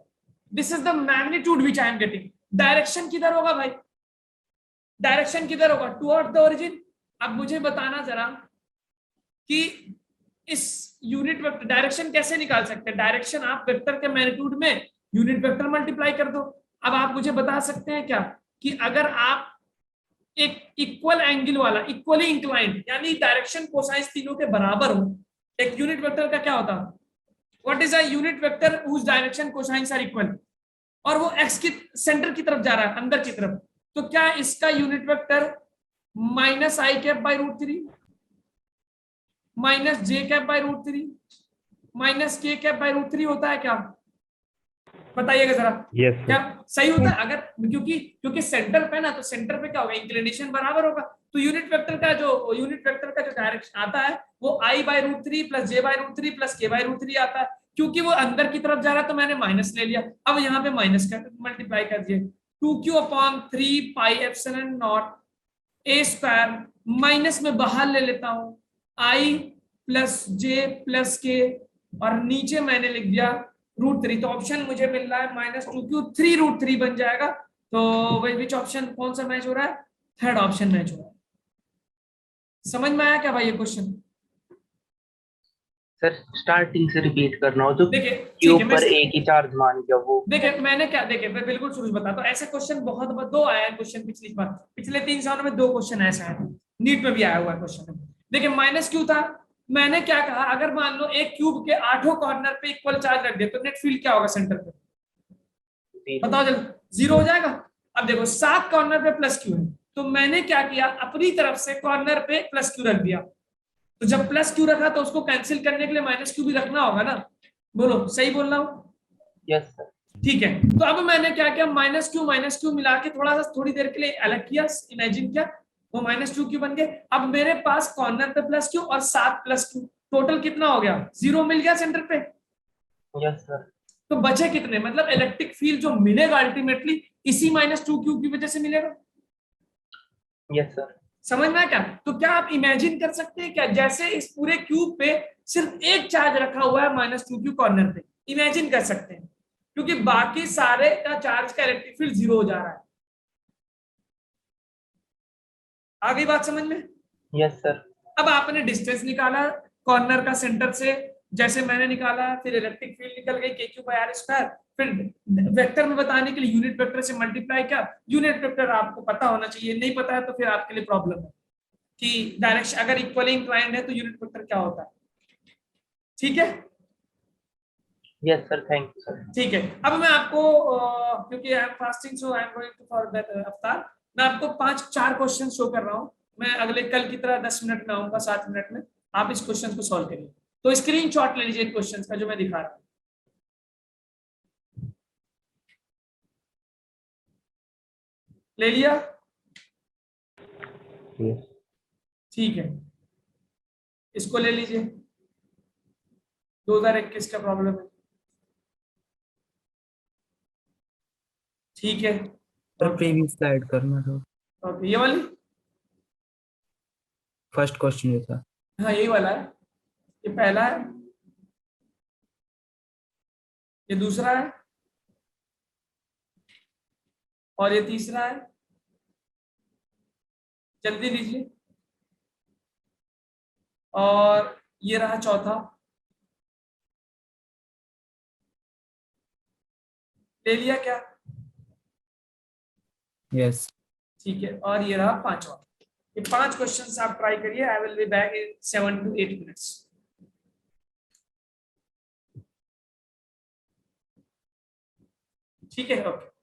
This is the magnitude which I am getting. Direction किधर होगा भाई, डायरेक्शन किधर होगा, टुवर्ड द ओरिजिन। अब मुझे बताना जरा कि इस यूनिट वेक्टर डायरेक्शन कैसे निकाल सकते हैं। डायरेक्शन आप वेक्टर के मैग्नीट्यूड में यूनिट वेक्टर मल्टीप्लाई कर दो। अब आप मुझे बता सकते हैं क्या कि अगर आप एक इक्वल एंगल वाला, इक्वली इंक्लाइंड, यानी डायरेक्शन कोसाइंस तीनों के बराबर हो, एक यूनिट वेक्टर का क्या होता है, what is a unit vector whose direction cosines are equal, और वो एक्स की सेंटर की तरफ जा रहा है, अंदर की तरफ, तो क्या इसका unit vector -i/√3 -j/√3 -k/√3 होता है क्या, बताइएगा जरा। यस क्या सही होता है? अगर क्योंकि सेंटर पे ना, तो सेंटर पे क्या होगा, इंक्लिनेशन बराबर होगा। तो यूनिट वेक्टर का जो डायरेक्शन आता है वो i/√3 + j/√3 + k/√3 आता है। क्योंकि वो अंदर की तरफ जा रहा है तो मैंने माइनस ले लिया। अब यहाँ पे माइनस का मल्टीप्लाई कर दिए, 2q अपॉन 3πε0 a², माइनस में बाहर ले लेता हूं i + j + k, और नीचे मैंने लिख दिया √3। तो ऑप्शन मुझे मिल रहा है -2q 3√3 बन जाएगा। तो विच ऑप्शन, कौन सा मैच हो रहा है, थर्ड ऑप्शन मैच हो रहा है। समझ में आया क्या भाई ये क्वेश्चन? सर स्टार्टिंग से रिपीट करना हो तो देखिए क्यूब ठीक पर है, एक ही चार्ज मान लिया वो। देखिए मैंने क्या, देखिए मैं बिल्कुल शुरू से बताता हूँ। ऐसे क्वेश्चन बहुत दो आया क्वेश्चन पिछली बार, पिछले 3 सालों में 2 क्वेश्चन ऐसा है, नीट में भी आया हुआ है क्वेश्चन। देखिए -q था, मैंने क्या कहा, अगर मान लो एक क्यूब के 8 कॉर्नर पे इक्वल चार्ज रख दे तो नेट फील्ड क्या होगा सेंटर पे, बताओ जल्दी, 0 हो जाएगा। अब देखो 7 कॉर्नर पे +q है, तो मैंने क्या किया, अपनी तरफ से कॉर्नर पे +q रख दिया। तो जब +q रखा तो उसको कैंसिल करने के लिए -q भी रखना होगा ना, बोलो सही बोल रहा हूँ? Yes sir. ठीक है, तो अब मैंने क्या किया, -q मिला के थोड़ी देर के लिए अलग किया, इमेजिन किया, वो -2q बन गए। अब मेरे पास कॉर्नर पे +q और 7 +q, टोटल कितना हो गया, 0 मिल गया सेंटर पे। Yes sir. तो बचे कितने, मतलब इलेक्ट्रिक फील्ड जो मिलेगा अल्टीमेटली इसी -2q की वजह से मिलेगा। Yes sir. समझ में आया क्या? तो क्या आप इमेजिन कर सकते हैं क्या, जैसे इस पूरे क्यूब पे सिर्फ एक चार्ज रखा हुआ है -2q कॉर्नर पे, इमेजिन कर सकते हैं, क्योंकि बाकी सारे का चार्ज का इलेक्ट्रिक फील्ड 0 हो जा रहा है। आ गई बात समझ में? Yes sir. अब आपने डिस्टेंस निकाला कॉर्नर का सेंटर से, जैसे मैंने निकाला, फिर इलेक्ट्रिक फील्ड निकल गई kq/r², फिर वेक्टर में बताने के लिए यूनिट वेक्टर से मल्टीप्लाई किया। यूनिट वेक्टर आपको पता होना चाहिए, नहीं पता है तो फिर आपके लिए प्रॉब्लम है कि डायरेक्शन अगर इक्वली इंक्लाइंड है तो यूनिट वेक्टर क्या होता है। ठीक है, Yes, sir. Thank you, sir. ठीक है, अब मैं आपको क्योंकि I am fasting so I am going to for that अवतार, मैं आपको 5-4 क्वेश्चन शो कर रहा हूँ। मैं अगले कल की तरह 10 मिनट में आऊंगा, 7 मिनट में आप इस क्वेश्चन को सॉल्व करिए। तो स्क्रीनशॉट ले लीजिए क्वेश्चन का जो मैं दिखा रहा हूँ। ले लिया? Yes. ठीक है, इसको ले लीजिए, 2021 का प्रॉब्लम है। ठीक है, सर प्रीवियस स्लाइड करना था, ओके, ये वाली, फर्स्ट क्वेश्चन ये था। हाँ यही वाला है, ये पहला है, ये दूसरा है, और ये तीसरा है। जल्दी लीजिए, और ये रहा चौथा। ले लिया क्या? यस। ठीक है, और ये रहा पांचवा। ये 5 क्वेश्चंस आप ट्राई करिए। I will be back in 7 to 8 minutes. ठीक है, okay.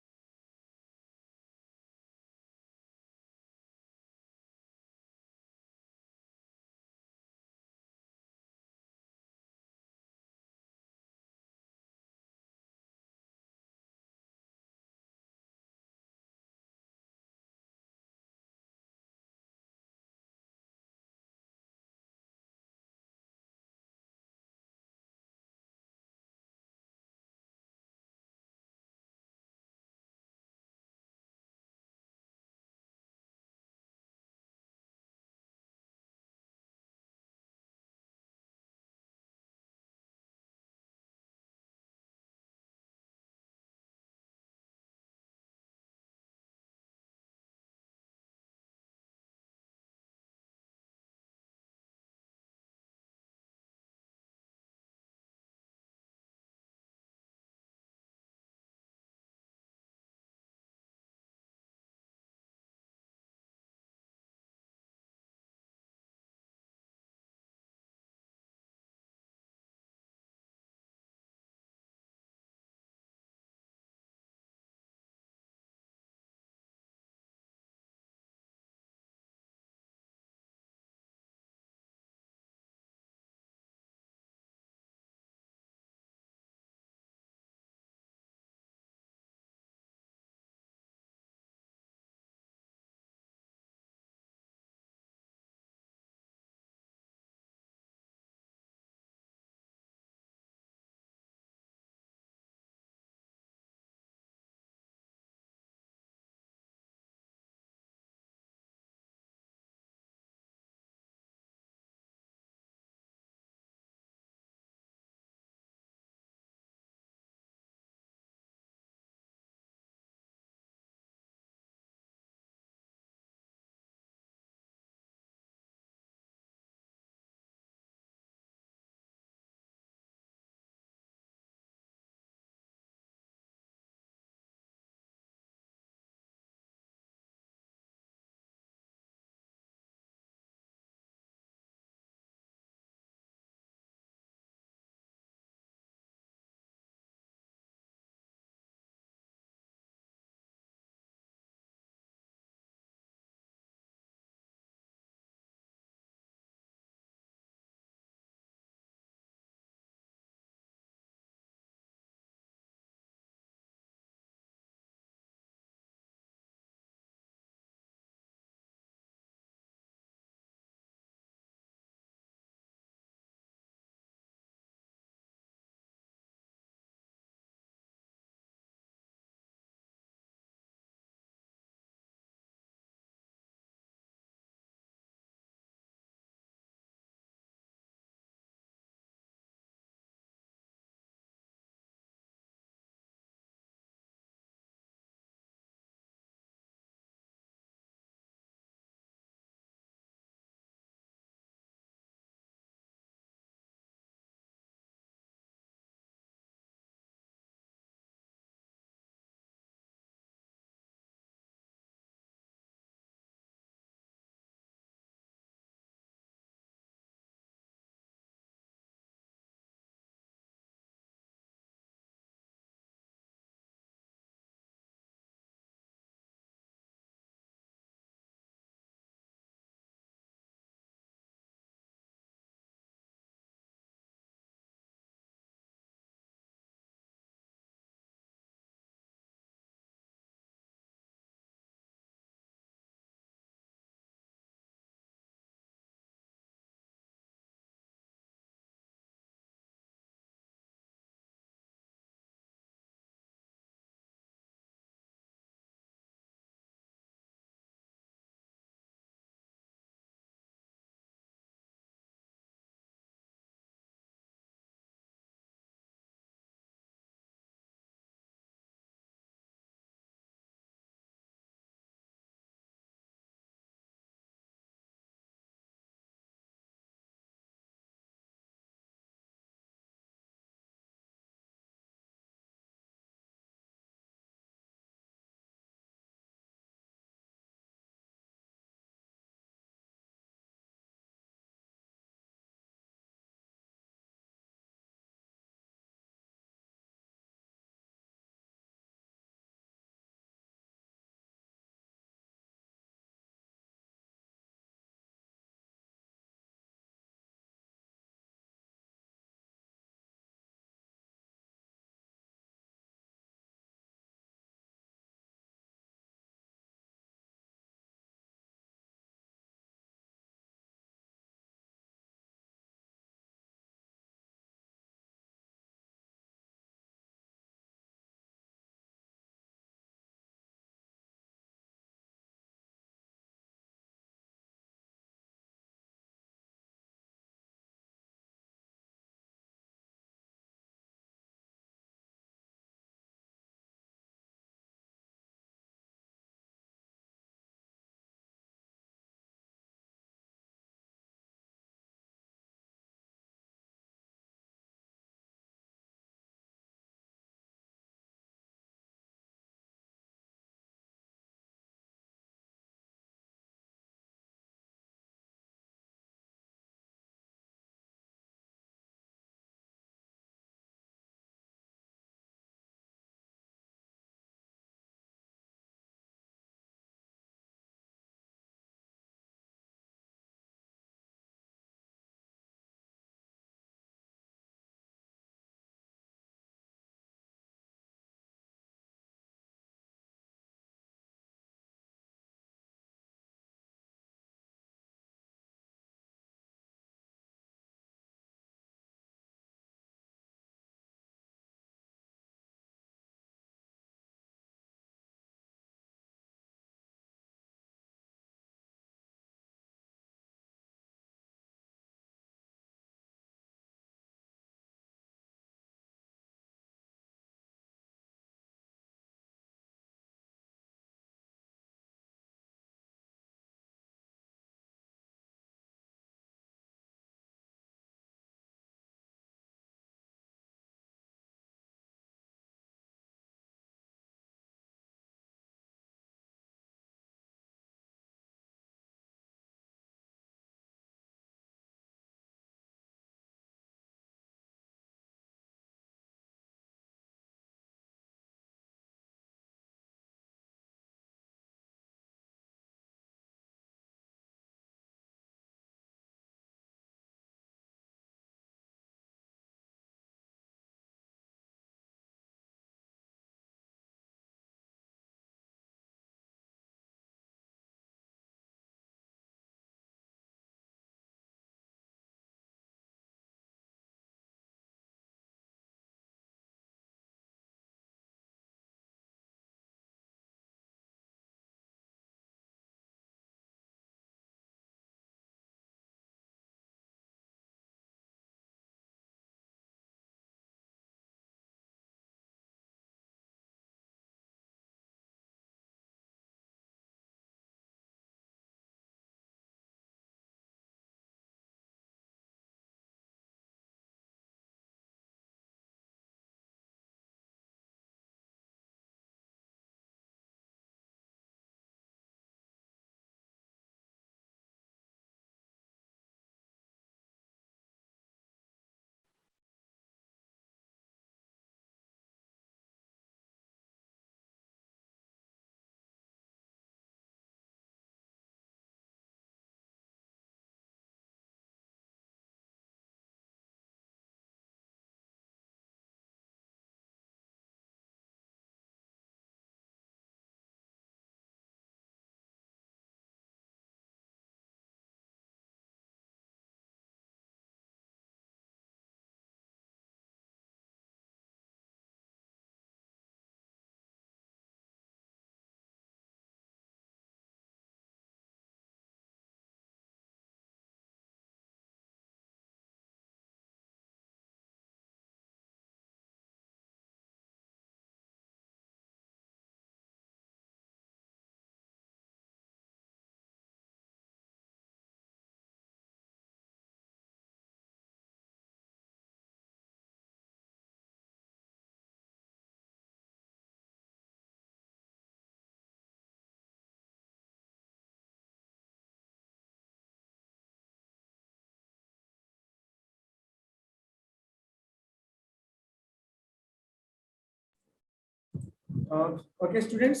Okay students,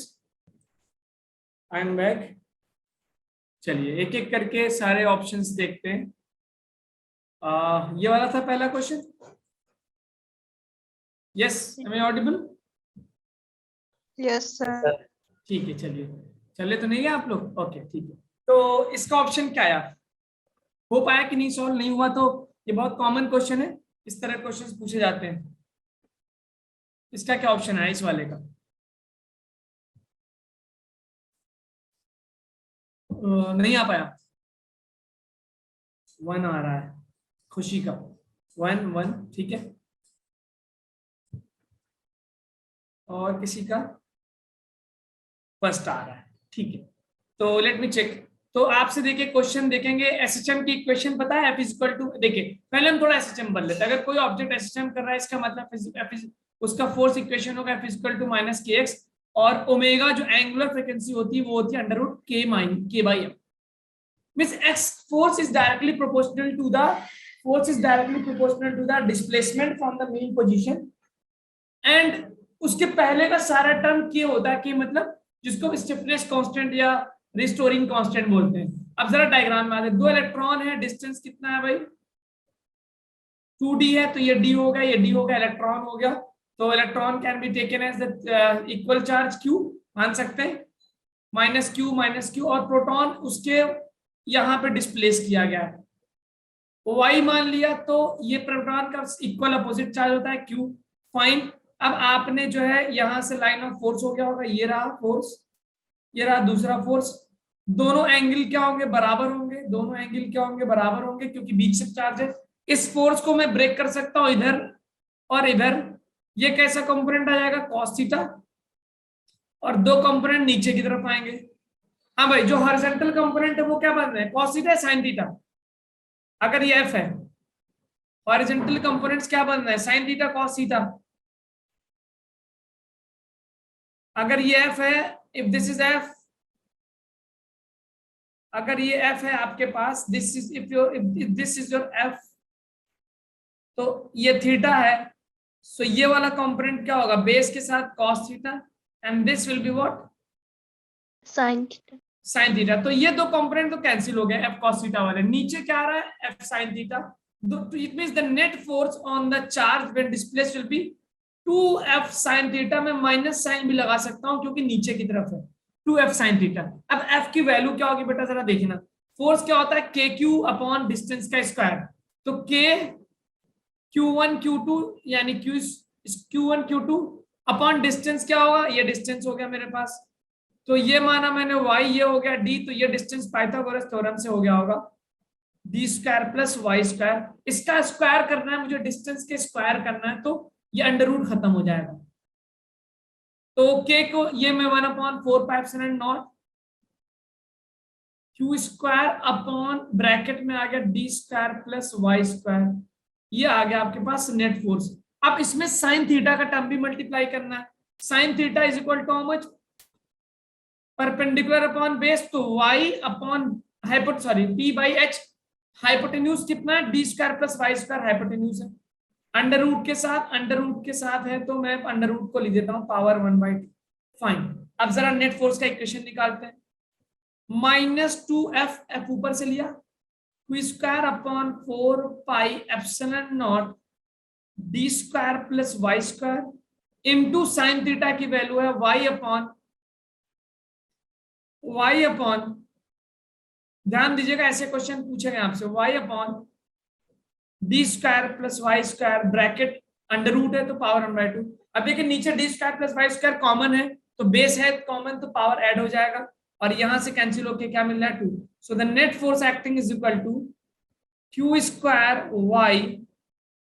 I am back. चलिए एक एक करके सारे ऑप्शंस देखते हैं। ये वाला था पहला question. Yes, am I audible? Yes sir. ठीक है, चलिए चले तो नहीं है आप लोग? ओके ठीक है। तो इसका ऑप्शन क्या आया? हो पाया कि नहीं? सॉल्व नहीं हुआ तो ये बहुत कॉमन क्वेश्चन है, इस तरह क्वेश्चंस पूछे जाते हैं। इसका क्या ऑप्शन है इस वाले का? नहीं आ पाया? 1 आ रहा है, खुशी का 1 1, ठीक है। और किसी का फर्स्ट आ रहा है, ठीक है। तो लेट मी चेक। तो आपसे देखिए क्वेश्चन देखेंगे, एसएचएम की इक्वेशन पता है? F इक्वल टू, देखिए पहले हम थोड़ा एसएचएम बदल लेते हैं। अगर कोई ऑब्जेक्ट एसएचएम कर रहा है इसका मतलब उसका फोर्स इक्वेशन होगा F equal to minus K X, और ओमेगा जो एंगुलर फ्रीक्वेंसी होती है वो होती है अंडर रूट के माइन K by M. Means x force is directly proportional to the displacement from the mean position, and उसके पहले का सारा टर्म k होता है, कि मतलब जिसको स्टिफनेस कांस्टेंट या रिस्टोरिंग कांस्टेंट बोलते हैं। अब जरा डायग्राम में आते, 2 इलेक्ट्रॉन है, डिस्टेंस कितना है भाई? 2d है, तो ये d हो गया, ये d हो गया, इलेक्ट्रॉन हो गया। तो electron can be taken as the equal charge q, मान सकते हैं, माइनस क्यू, और प्रोटॉन उसके यहाँ पे डिस्प्लेस किया गया है, y मान लिया, तो ये प्रोटॉन का इक्वल अपोजिट चार्ज होता है q। फाइन। अब आपने जो है यहाँ से लाइन ऑफ फोर्स हो गया होगा, ये रहा फोर्स, ये रहा दूसरा फोर्स। दोनों एंगल क्या होंगे? बराबर होंगे। दोनों एंगल क्या होंगे? बराबर होंगे, क्योंकि बीच से चार्ज है। इस फोर्स को मैं ब्रेक कर सकता हूं इधर और इधर। ये कैसा कंपोनेंट आ जाएगा? कॉस थीटा, और 2 कंपोनेंट नीचे की तरफ आएंगे। हाँ भाई, जो हॉरिजॉन्टल कंपोनेंट है वो क्या बन रहे हैं? Cos theta, sine theta. अगर ये एफ है, हॉरिजॉन्टल कंपोनेंट्स क्या बन रहे हैं? Sine theta, cos theta. अगर ये एफ है, इफ दिस इज एफ, अगर ये एफ है आपके पास, this is if this is your F, तो ये थीटा है, सो ये वाला कंपोनेंट क्या होगा? बेस के साथ cos theta, and this will be what? Sine theta. Sine theta. तो ये 2 कंपोनेंट तो कैंसिल हो गए, एफ कॉस थीटा वाले। नीचे क्या आ रहा है? F sine theta. It means the net force on the charge when displaced will be 2f sin theta. में माइनस साइन भी लगा सकता हूं क्योंकि नीचे की तरफ है, 2f sin थीटा। अब f की वैल्यू क्या होगी बेटा, जरा देखना। फोर्स क्या होता है? kq अपॉन डिस्टेंस का स्क्वायर। तो k q1 q2 यानी q1 q2 अपॉन डिस्टेंस क्या होगा? ये डिस्टेंस हो गया मेरे पास, तो ये माना मैंने y, ये हो गया d, तो ये डिस्टेंस पाइथागोरस थ्योरम से हो गया होगा d square plus y square. इसका स्क्वायर करना है मुझे, डिस्टेंस के स्क्वायर करना है, तो ये अंडर रूट खत्म हो जाएगा। तो k को ये मैं 1/4πε0 q स्क्वायर अपॉन ब्रैकेट में आ गया d square plus y square, ये आ गया आपके पास नेट फोर्स। अब इसमें साइन थीटा का टर्म भी मल्टीप्लाई करना है। Sine theta is equal to how much? Perpendicular upon base, तो y upon p by h। Hypotenuse कितना है? d square plus y square hypotenuse है। अंडर रूट के साथ है, तो मैं अंडर रूट को लिख देता हूं पावर 1/2। फाइन। अब जरा नेट फोर्स का इक्वेशन निकालते हैं। -2f, f ऊपर से लिया, q square upon 4πε0 d square plus y square into sine theta की वैल्यू है y अपॉन, ध्यान दीजिएगा ऐसे क्वेश्चन पूछेंगे आपसे, y upon d square plus y square, bracket under root है तो पावर 1/2। अब देखिए नीचे d square plus y square common है, तो बेस है कॉमन, तो पावर ऐड हो जाएगा, और यहां से कैंसिल होके क्या मिल रहा है? 2। So the net force acting is equal to q square y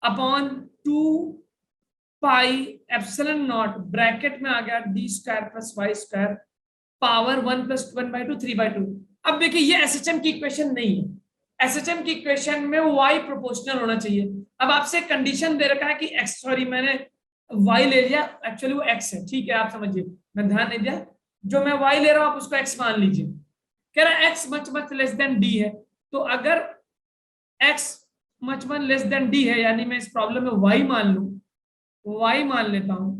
upon 2πε0 bracket में आ गया d square plus y square, power 1 + 1/2, 3/2। अब देखिए ये एसएचएम की इक्वेशन नहीं है, एसएचएम की इक्वेशन में y प्रोपोर्शनल होना चाहिए। अब आपसे कंडीशन दे रखा है कि x, सॉरी मैंने y ले लिया, एक्चुअली वो x है, ठीक है आप समझिए, मैं ध्यान नहीं दिया। जो मैं y ले रहा हूं आप उसको x मान लीजिए। कह रहा है x much less than d है, तो अगर x much less than d है, यानी मैं इस प्रॉब्लम में y मान लूं, y मान लेता हूं,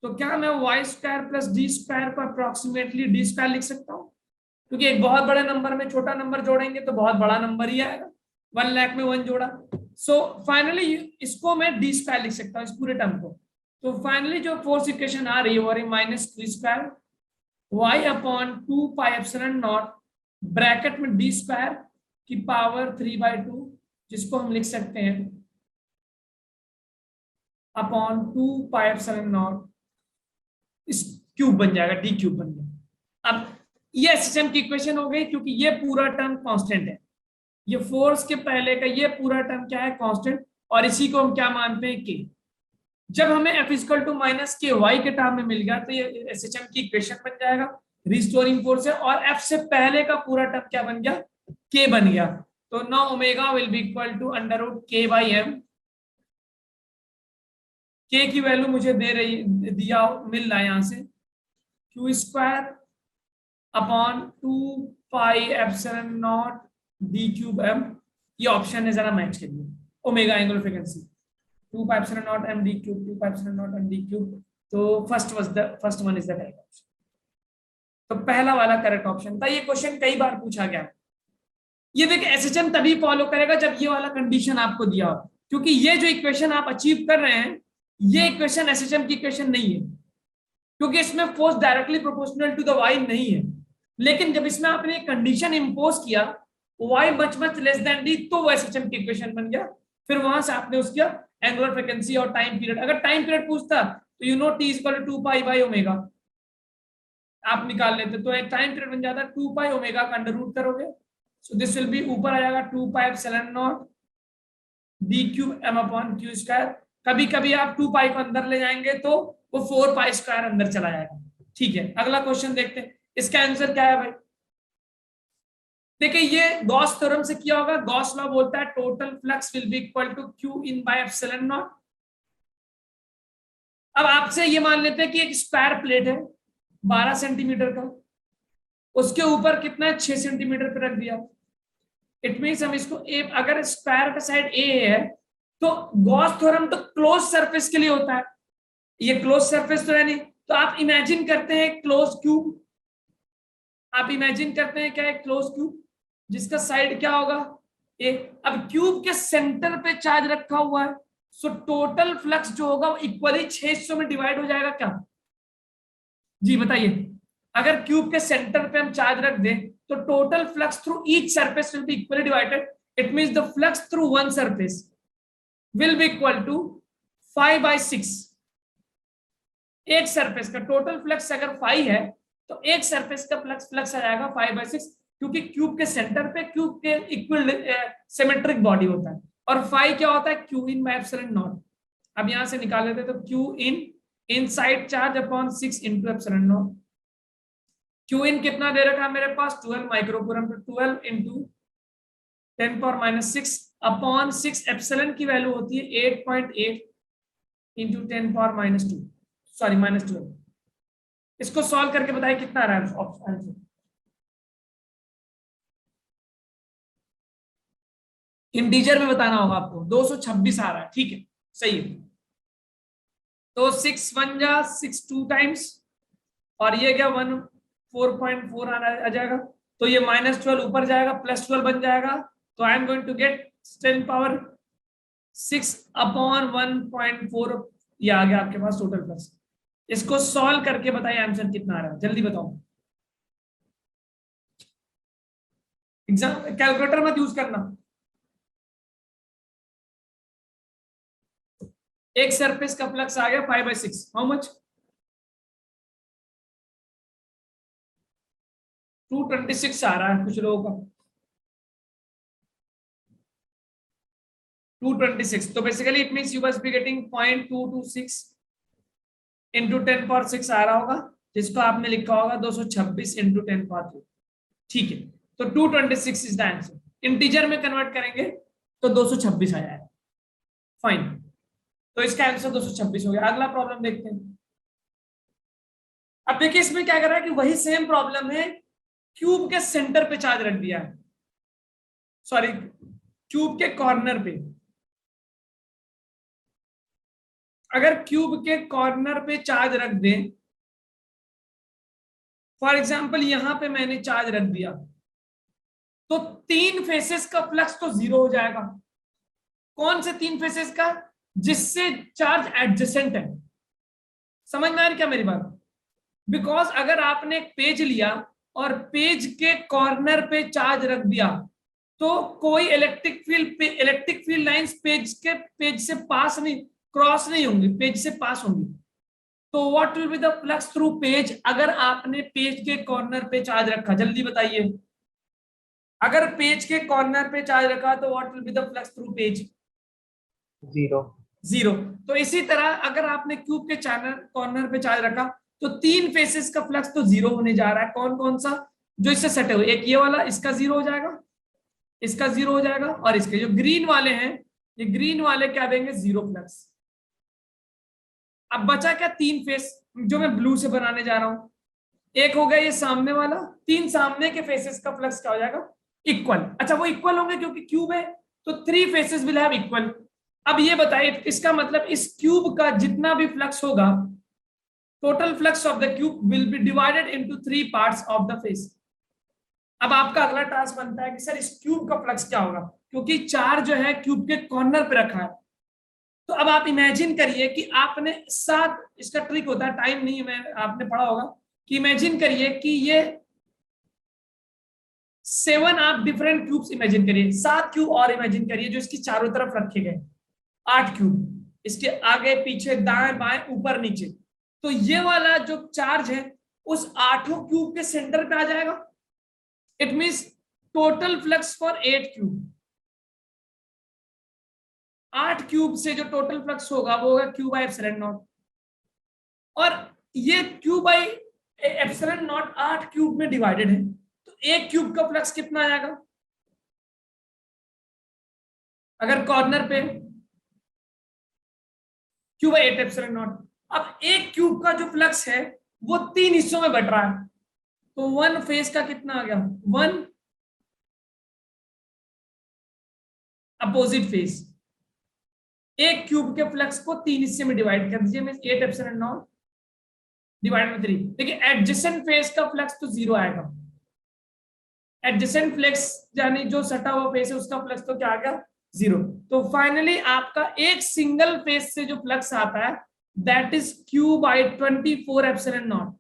तो क्या मैं Y square plus D square को अप्रोक्सीमेटली डी स्क्वायर लिख सकता हूँ, क्योंकि एक बहुत बड़े नंबर में छोटा नंबर जोड़ेंगे तो बहुत बड़ा नंबर ही आएगा। 1 लाख में 1 जोड़ा, सो फाइनली इसको मैं डी स्क्वायर लिख सकता हूँ इस पूरे टर्म को। तो फाइनली जो फोर्स इक्वेशन आ रही है वो minus D square Y upon 2 pi epsilon naught bracket में डी स्क्वायर की पावर 3/2, जिसको हम लिख सकते हैं अपॉन 2 पाई एप्सिलॉन नॉट, इस क्यूब बन जाएगा, डी क्यूब बन जाएगा। अब ये सिस्टम की इक्वेशन हो गई, क्योंकि ये पूरा टर्म कांस्टेंट है, ये फोर्स के पहले का ये पूरा टर्म क्या है, कांस्टेंट, और इसी को हम क्या मानते हैं, के। जब हमें F इक्वल टू माइनस के वाई के टर्म में मिल गया तो ये एसएचएम की इक्वेशन बन जाएगा, रिस्टोरिंग फोर्स है, और F से पहले का पूरा टर्म क्या बन गया, के बन गया। तो now omega will be equal to √k/m। K की वैल्यू मुझे मिल रहा है यहां से, q square upon 2 pi epsilon naught D cube m। ये ऑप्शन है, जरा मैच करिए, omega angular frequency 2 pi epsilon naught m d cube, 2 pi epsilon naught m d cube. तो first one is the correct option. तो पहला वाला correct option था। ये क्वेश्चन कई बार पूछा गया। ये देखिए एसएचएम तभी फॉलो करेगा जब ये वाला कंडीशन आपको दिया हो, क्योंकि ये जो इक्वेशन आप अचीव कर रहे हैं ये इक्वेशन एसएचएम की इक्वेशन नहीं है, क्योंकि इसमें force directly proportional to the Y नहीं है। लेकिन जब इसमें आपने एक कंडीशन इंपोज किया y much less than d, तो वो एसएचएम की इक्वेशन बन गया। फिर वहां से आपने उसका एंगुलर फ्रीक्वेंसी और टाइम पीरियड, अगर टाइम पीरियड पूछता तो you know t = 2 pi by omega आप निकाल लेते, तो एक टाइम पीरियड बन जाता 2 पाई ओमेगा का अंडर रूट करोगे, सो दिस विल बी ऊपर आ जाएगा 2 pi epsilon not d cube m upon q square. कभी कभी आप 2 पाई को अंदर ले जाएंगे तो वो 4 पाई स्क्वायर अंदर चला जाएगा। ठीक है, अगला क्वेश्चन देखते हैं, इसका आंसर क्या है भाई। देखिए ये गॉस थ्योरम से किया होगा। गॉस लॉ बोलता है total flux will be equal to q in by epsilon naught. अब आपसे ये मान लेते हैं कि एक स्क्वायर प्लेट है 12 सेंटीमीटर का, उसके ऊपर कितना है 6 सेंटीमीटर पे रख दिया। इट मींस हम इसको अगर स्क्वायर का साइड ए है तो गॉस थ्योरम तो क्लोज सरफेस के लिए होता है, ये क्लोज सरफेस तो है नहीं। तो आप इमेजिन करते हैं क्लोज क्यूब, आप इमेजिन करते हैं क्या है क्लोज क्यूब जिसका साइड क्या होगा ए। अब क्यूब के सेंटर पे चार्ज रखा हुआ है, सो टोटल फ्लक्स जो होगा वो इक्वली 6 हिस्सों में डिवाइड हो जाएगा क्या जी बताइए। अगर क्यूब के सेंटर पे हम चार्ज रख दें तो total flux through each surface will be equally divided. It means the flux through one surface will be equal to 5/6। एक सरफेस का टोटल फ्लक्स अगर 5 है तो एक सरफेस का फ्लक्स आ जाएगा 5/6, क्योंकि क्यूब के सेंटर पे क्यूब के इक्वल सिमेट्रिक बॉडी होता है, और 5 क्या होता है q in by epsilon naught. अब यहां से निकाल लेते तो q in inside charge upon 6 into epsilon not. q इन कितना दे रखा है मेरे पास 12 माइक्रोकूलम, तो 12 इंटू 10⁻6 अपॉन 6। एप्सिलॉन की वैल्यू होती है 8.8 इंटू 10⁻2 सॉरी -12। इसको सॉल्व करके बताइए कितना आ रहा है आंसर। इंटीजर में बताना होगा आपको, 226 आ रहा है। ठीक है, सही है। तो 6 1 जा 6 2 टाइम्स, और ये क्या 4.4 आ जाएगा, तो ये -12 ऊपर जाएगा, +12 बन जाएगा। तो I am going to get 10⁻6 upon 1.4, ये आ गया आपके पास टोटल फ्लक्स। इसको सॉल्व करके बताइए आंसर कितना आ रहा है, जल्दी बताओ। एग्जाम कैलकुलेटर मत यूज करना। एक सरफेस का फ्लक्स आ गया 5/6, हाउ मच 226 आ रहा है कुछ लोगों का 226। तो basically it means you must be getting 0.226 into 10⁻6 आ रहा होगा, जिसको आपने लिखा होगा 226 इंटू 10⁻3। ठीक है, तो 226 इज द आंसर। इंटीजर में कन्वर्ट करेंगे तो 226 आ जाएगा। फाइन, तो इसका आंसर 226 हो गया। अगला प्रॉब्लम देखते हैं। अब देखिए इसमें क्या कर रहा है कि वही सेम प्रॉब्लम है, क्यूब के सेंटर पे चार्ज रख दिया है, सॉरी क्यूब के कॉर्नर पे। अगर क्यूब के कॉर्नर पे चार्ज रख दें, फॉर एग्जाम्पल यहां पे मैंने चार्ज रख दिया, तो 3 फेसेस का फ्लक्स तो 0 हो जाएगा। कौन से 3 फेसेस का? जिससे चार्ज एडजेसेंट है। समझ में आ रही क्या मेरी बात? बिकॉज अगर आपने एक पेज लिया और पेज के कॉर्नर पे चार्ज रख दिया, तो कोई इलेक्ट्रिक फील्ड लाइंस पेज से पास नहीं, क्रॉस नहीं होंगी, पेज से पास होंगी। तो what will be the flux through page? अगर आपने पेज के कॉर्नर पे चार्ज रखा, जल्दी बताइए, अगर पेज के कॉर्नर पे चार्ज रखा तो what will be the flux through page? 0। तो इसी तरह अगर आपने क्यूब के कॉर्नर पे चार्ज रखा तो 3 फेसेस का फ्लक्स तो 0 होने जा रहा है। कौन कौन सा? जो इससे सटे हुए, एक ये वाला, इसका 0 हो जाएगा, इसका 0 हो जाएगा, और इसके जो ग्रीन वाले हैं, ये ग्रीन वाले क्या देंगे? 0 फ्लक्स। अब बचा क्या? 3 फेस जो मैं ब्लू से बनाने जा रहा हूं। एक हो गया ये सामने वाला, 3 सामने के फेसेस का फ्लक्स क्या हो जाएगा? इक्वल। अच्छा, वो इक्वल होंगे क्योंकि क्यूब है, तो 3 फेसेस विल हैव इक्वल। अब ये बताइए, इसका मतलब इस क्यूब का जितना भी फ्लक्स होगा, total flux of the cube will be divided into 3 parts of the face. अब आपका अगला टास्क बनता है कि सर इस क्यूब का फ्लक्स क्या होगा, क्योंकि चार्ज जो है क्यूब के कॉर्नर पे रखा है। तो अब आप इमेजिन करिए कि आपने 7, इसका ट्रिक होता है, टाइम नहीं है, आपने पढ़ा होगा कि इमेजिन करिए कि ये 7 आप डिफरेंट क्यूब्स इमेजिन करिए, 7 क्यूब और इमेजिन करिए जो इसकी चारों तरफ रखे गए, 8 क्यूब, इसके आगे पीछे दाएं बाएं ऊपर नीचे। तो ये वाला जो चार्ज है उस 8 क्यूब के सेंटर पे आ जाएगा। It means total flux for 8 cube. 8 cube से जो टोटल फ्लक्स होगा वो होगा Q बाई एप्सिलॉन नॉट। और ये Q by epsilon not 8 cube में डिवाइडेड है, तो 1 क्यूब का फ्लक्स कितना आएगा? अगर कॉर्नर पे Q बाई 8 एप्सिलॉन नॉट। अब 1 क्यूब का जो फ्लक्स है वो 3 हिस्सों में बट रहा है, तो 1 फेस का कितना आ गया? 1 अपोजिट फेस। 1 क्यूब के फ्लक्स को 3 हिस्से में डिवाइड कर दीजिए, means 8 epsilon not divided by 3। देखिए एडजेसेंट फेस का फ्लक्स तो 0 आएगा। एडजेसेंट फ्लक्स यानी जो सटा हुआ फेस है उसका फ्लक्स तो क्या आ गया? 0। तो फाइनली आपका एक सिंगल फेस से जो फ्लक्स आता है that is Q by 24 epsilon not.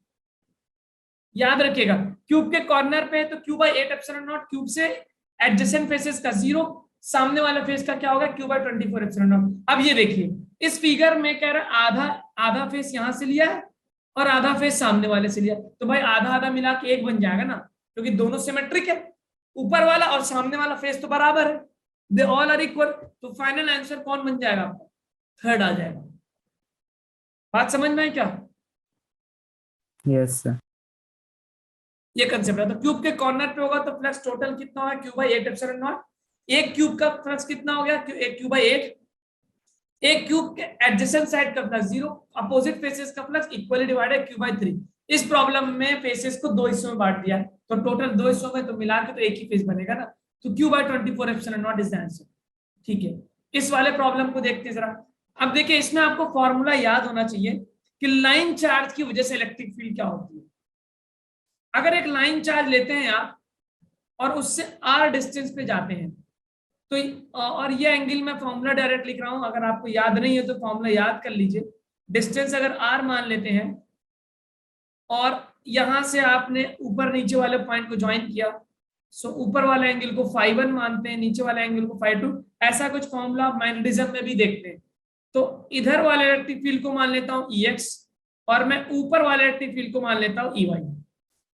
याद रखिएगा, क्यूब के कॉर्नर पे तो Q by 8 epsilon not, cube से एडजेसेंट फेसेस का 0, सामने वाला फेस का क्या होगा? Q by 24 epsilon naught. अब ये देखिए, इस फिगर में कह रहा है आधा फेस यहां से लिया है और आधा फेस सामने वाले से लिया, तो भाई आधा आधा मिला के 1 बन जाएगा ना, क्योंकि दोनों सिमेट्रिक है। ऊपर वाला और सामने वाला फेस तो बराबर है, दे ऑल आर इक्वल। तो फाइनल आंसर कौन बन जाएगा आपका? 3rd आ जाएगा। बात समझ में आई क्या? Yes sir. ये कंसेप्ट है। तो क्यूब के कॉर्नर पे होगा तो फ्लक्स टोटल कितना होगा? Q by 8 epsilon not. 1 cube का फ्लक्स कितना हो गया? Q by 8। 1 क्यूब के एडजेसेंट साइड का फ्लक्स 0, अपोजिट फेसेस का flux equally divided Q by 3। इस प्रॉब्लम में फेसेस को 2 हिस्सों में बांट दिया है, तो टोटल 2 हिस्सों में तो मिला के तो एक ही फेस बनेगा ना, तो Q by 24 epsilon not is the answer. ठीक है, इस वाले प्रॉब्लम को देखते हैं जरा। अब देखिए, इसमें आपको फॉर्मूला याद होना चाहिए कि लाइन चार्ज की वजह से इलेक्ट्रिक फील्ड क्या होती है। अगर एक लाइन चार्ज लेते हैं आप और उससे r डिस्टेंस पे जाते हैं, तो और ये एंगल मैं फॉर्मूला डायरेक्ट लिख रहा हूं, अगर आपको याद नहीं है तो फॉर्मूला याद कर लीजिए। डिस्टेंस अगर r मान लेते हैं और यहां से आपने ऊपर नीचे वाले पॉइंट को ज्वाइन किया, सो ऊपर वाले एंगल को φ1 मानते हैं, नीचे वाले एंगल को φ2। ऐसा कुछ फॉर्मूला आप मैग्नेटिज्म में भी देखते हैं। तो इधर वाले इलेक्ट्रिक फील्ड को मान लेता हूं Ex और मैं ऊपर वाले इलेक्ट्रिक फील्ड को मान लेता हूं Ey।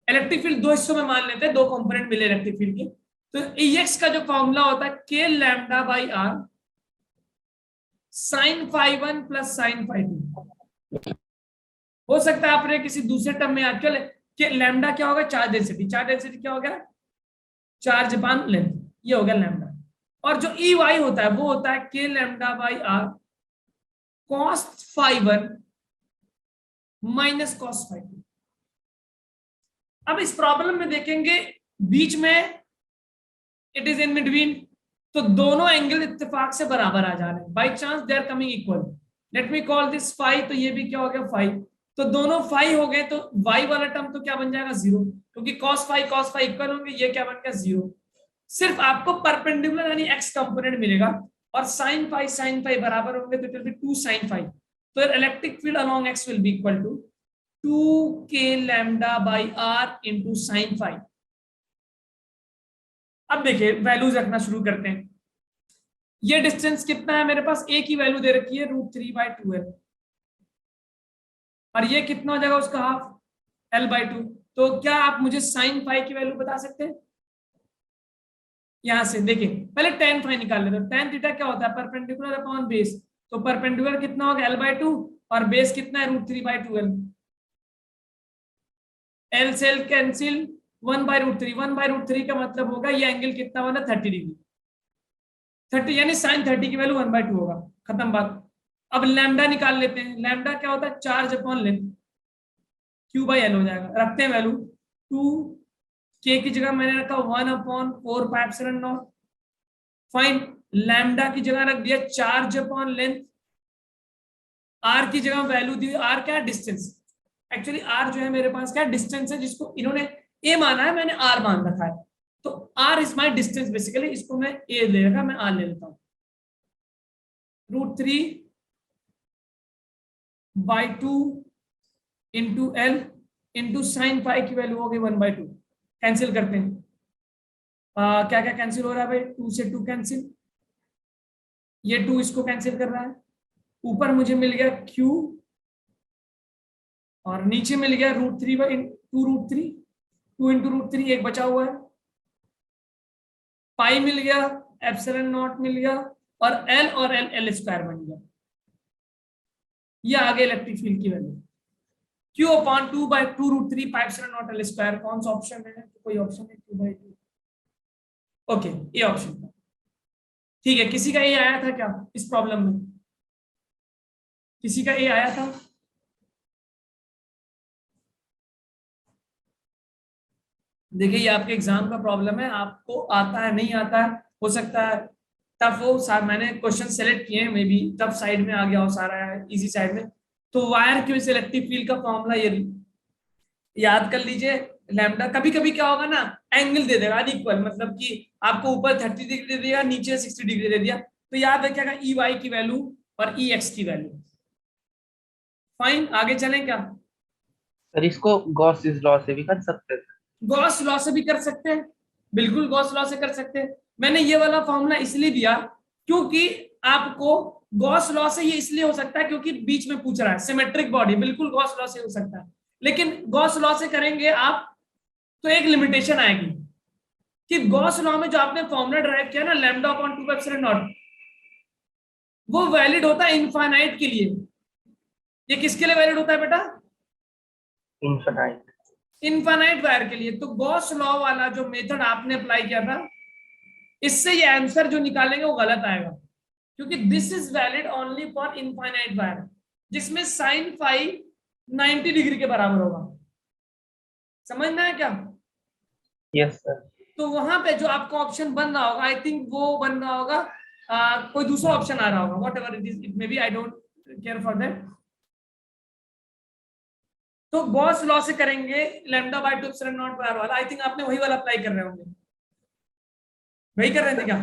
इलेक्ट्रिक फील्ड 2 हिस्सों में मान लेते हैं, 2 कंपोनेंट मिले इलेक्ट्रिक फील्ड के। तो Ex का जो फॉर्मूला होता है k lambda by r sin φ1 plus sin φ2। हो सकता है आपने किसी दूसरे टर्म में याद कर कि लैम्डा क्या होगा? Charge density. चार्ज डेंसिटी क्या हो गया? चार्ज अपॉन लेंथ, ये हो गया लैम्डा। और जो Ey होता है वो होता है k lambda by r cos φ1 minus cos φ2। अब इस प्रॉब्लम में देखेंगे बीच में इट इज इन बिटवीन, तो दोनों एंगल इत्तेफाक से बराबर आ जा रहे हैं, by chance they are coming equal. Let me call this five, तो ये भी क्या हो गया 5, तो दोनों 5 हो गए, तो y वाला टर्म तो क्या बन जाएगा 0, क्योंकि cos फाइव इक्वल होंगे, ये क्या बन गया 0। सिर्फ आपको परपेंडिकुलर यानी x कंपोनेंट मिलेगा, और sin फाइव बराबर होंगे, तो it will be 2 sin five, तो electric field along x will be equal to 2k lambda by r into sin five. अब देखिए वैल्यूज रखना शुरू करते हैं। ये डिस्टेंस कितना है मेरे पास, a की वैल्यू दे रखी है √3/2l, और ये कितना हो जाएगा उसका हाफ, l/2। तो क्या आप मुझे sin फाइव की वैल्यू बता सकते हैं? यहां से देखिए, पहले tan फाइव निकाल लेते हैं। tan थीटा क्या होता है, परपेंडिकुलर अपॉन बेस, तो परपेंडिकुलर कितना होगा l/2, और बेस कितना है √3/2l। l से l कैंसिल, 1/√3, 1/√3 का मतलब होगा ये एंगल कितना बना 30 डिग्री, 30 यानी sin 30 की वैल्यू 1/2 होगा, खत्म बात। अब लैम्डा निकाल लेते हैं, लैम्डा क्या होता है, चार्ज अपॉन लेंथ, Q/L हो जाएगा। रखते हैं वैल्यू, 2k की जगह मैंने रखा 1/4πε0। फाइन, लैम्डा की जगह रख दिया चार्ज अपॉन लेंथ, r की जगह वैल्यू दी, r क्या है डिस्टेंस, एक्चुअली r जो है मेरे पास क्या डिस्टेंस है, जिसको इन्होंने a माना है, मैंने r मान रखा है, तो r is my distance basically, इसको मैं a ले रखा, मैं r ले लेता हूं। √3/2 into l into sine five की वैल्यू हो गई 1/2। कैंसिल करते हैं, क्या क्या कैंसिल हो रहा है भाई, 2 से 2 कैंसिल, ये 2 इसको कैंसिल कर रहा है, ऊपर मुझे मिल गया q, और नीचे मिल गया √3/2 इंटू √3, एक बचा हुआ है, पाई मिल गया, ε0 मिल गया, और l और l स्क्वायर बन गया। ये आगे इलेक्ट्रिक फील्ड की वैल्यू Q/2/2√3πε0 l स्क्वायर। कौन सा ऑप्शन है, तो कोई ऑप्शन है Q/2, ओके ये ऑप्शन था, ठीक है। किसी का ये आया था क्या इस प्रॉब्लम में, किसी का ये आया था? देखिए ये आपके एग्जाम का प्रॉब्लम है, आपको आता है नहीं आता है, हो सकता है टफ हो, मैंने क्वेश्चन सेलेक्ट किए हैं, मे बी टफ साइड में आ गया हो सारा, इजी साइड में। तो वायर क्यों इलेक्ट्रिक फील्ड का फॉर्मूला ये याद कर लीजिए, लैम्डा, कभी कभी क्या होगा ना, एंगल दे देगा अनइक्वल, मतलब कि आपको ऊपर 30 डिग्री दे दिया, नीचे 60 डिग्री दे दिया, तो याद रखिएगा ई वाई की वैल्यू और ई एक्स की वैल्यू। फाइन, आगे चलें क्या? सर इसको गॉस लॉ से भी कर सकते हैं? गॉस लॉ से भी कर सकते हैं, बिल्कुल गॉस लॉ से कर सकते हैं। मैंने ये वाला फॉर्मूला इसलिए दिया क्योंकि आपको गॉस लॉ से ये इसलिए हो सकता है क्योंकि बीच में पूछ रहा है सिमेट्रिक बॉडी, बिल्कुल गॉस लॉ से हो सकता है, लेकिन गॉस लॉ से करेंगे आप तो एक लिमिटेशन आएगी कि गॉस लॉ में जो आपने फॉर्मूला ड्राइव किया ना λ/2πε0, वो वैलिड होता है इनफाइनाइट के लिए। ये किसके लिए वैलिड होता है बेटा? इनफाइनाइट वायर के लिए। तो गॉस लॉ वाला जो मेथड आपने अप्लाई किया था, इससे ये आंसर जो निकालेंगे वो गलत आएगा, क्योंकि this is valid only for infinite wire, जिसमें साइन फाइव 90 डिग्री के बराबर होगा। समझना है क्या? Yes sir. तो वहां पे जो आपका ऑप्शन बन रहा होगा, आई थिंक वो बन रहा होगा कोई दूसरा ऑप्शन आ रहा होगा, what ever it is, it may be, I don't care for that. तो गॉस लॉ से करेंगे λ/2πε0 वायर वाला, आई थिंक आपने वही वाला अप्लाई कर रहे होंगे, वही कर रहे थे क्या?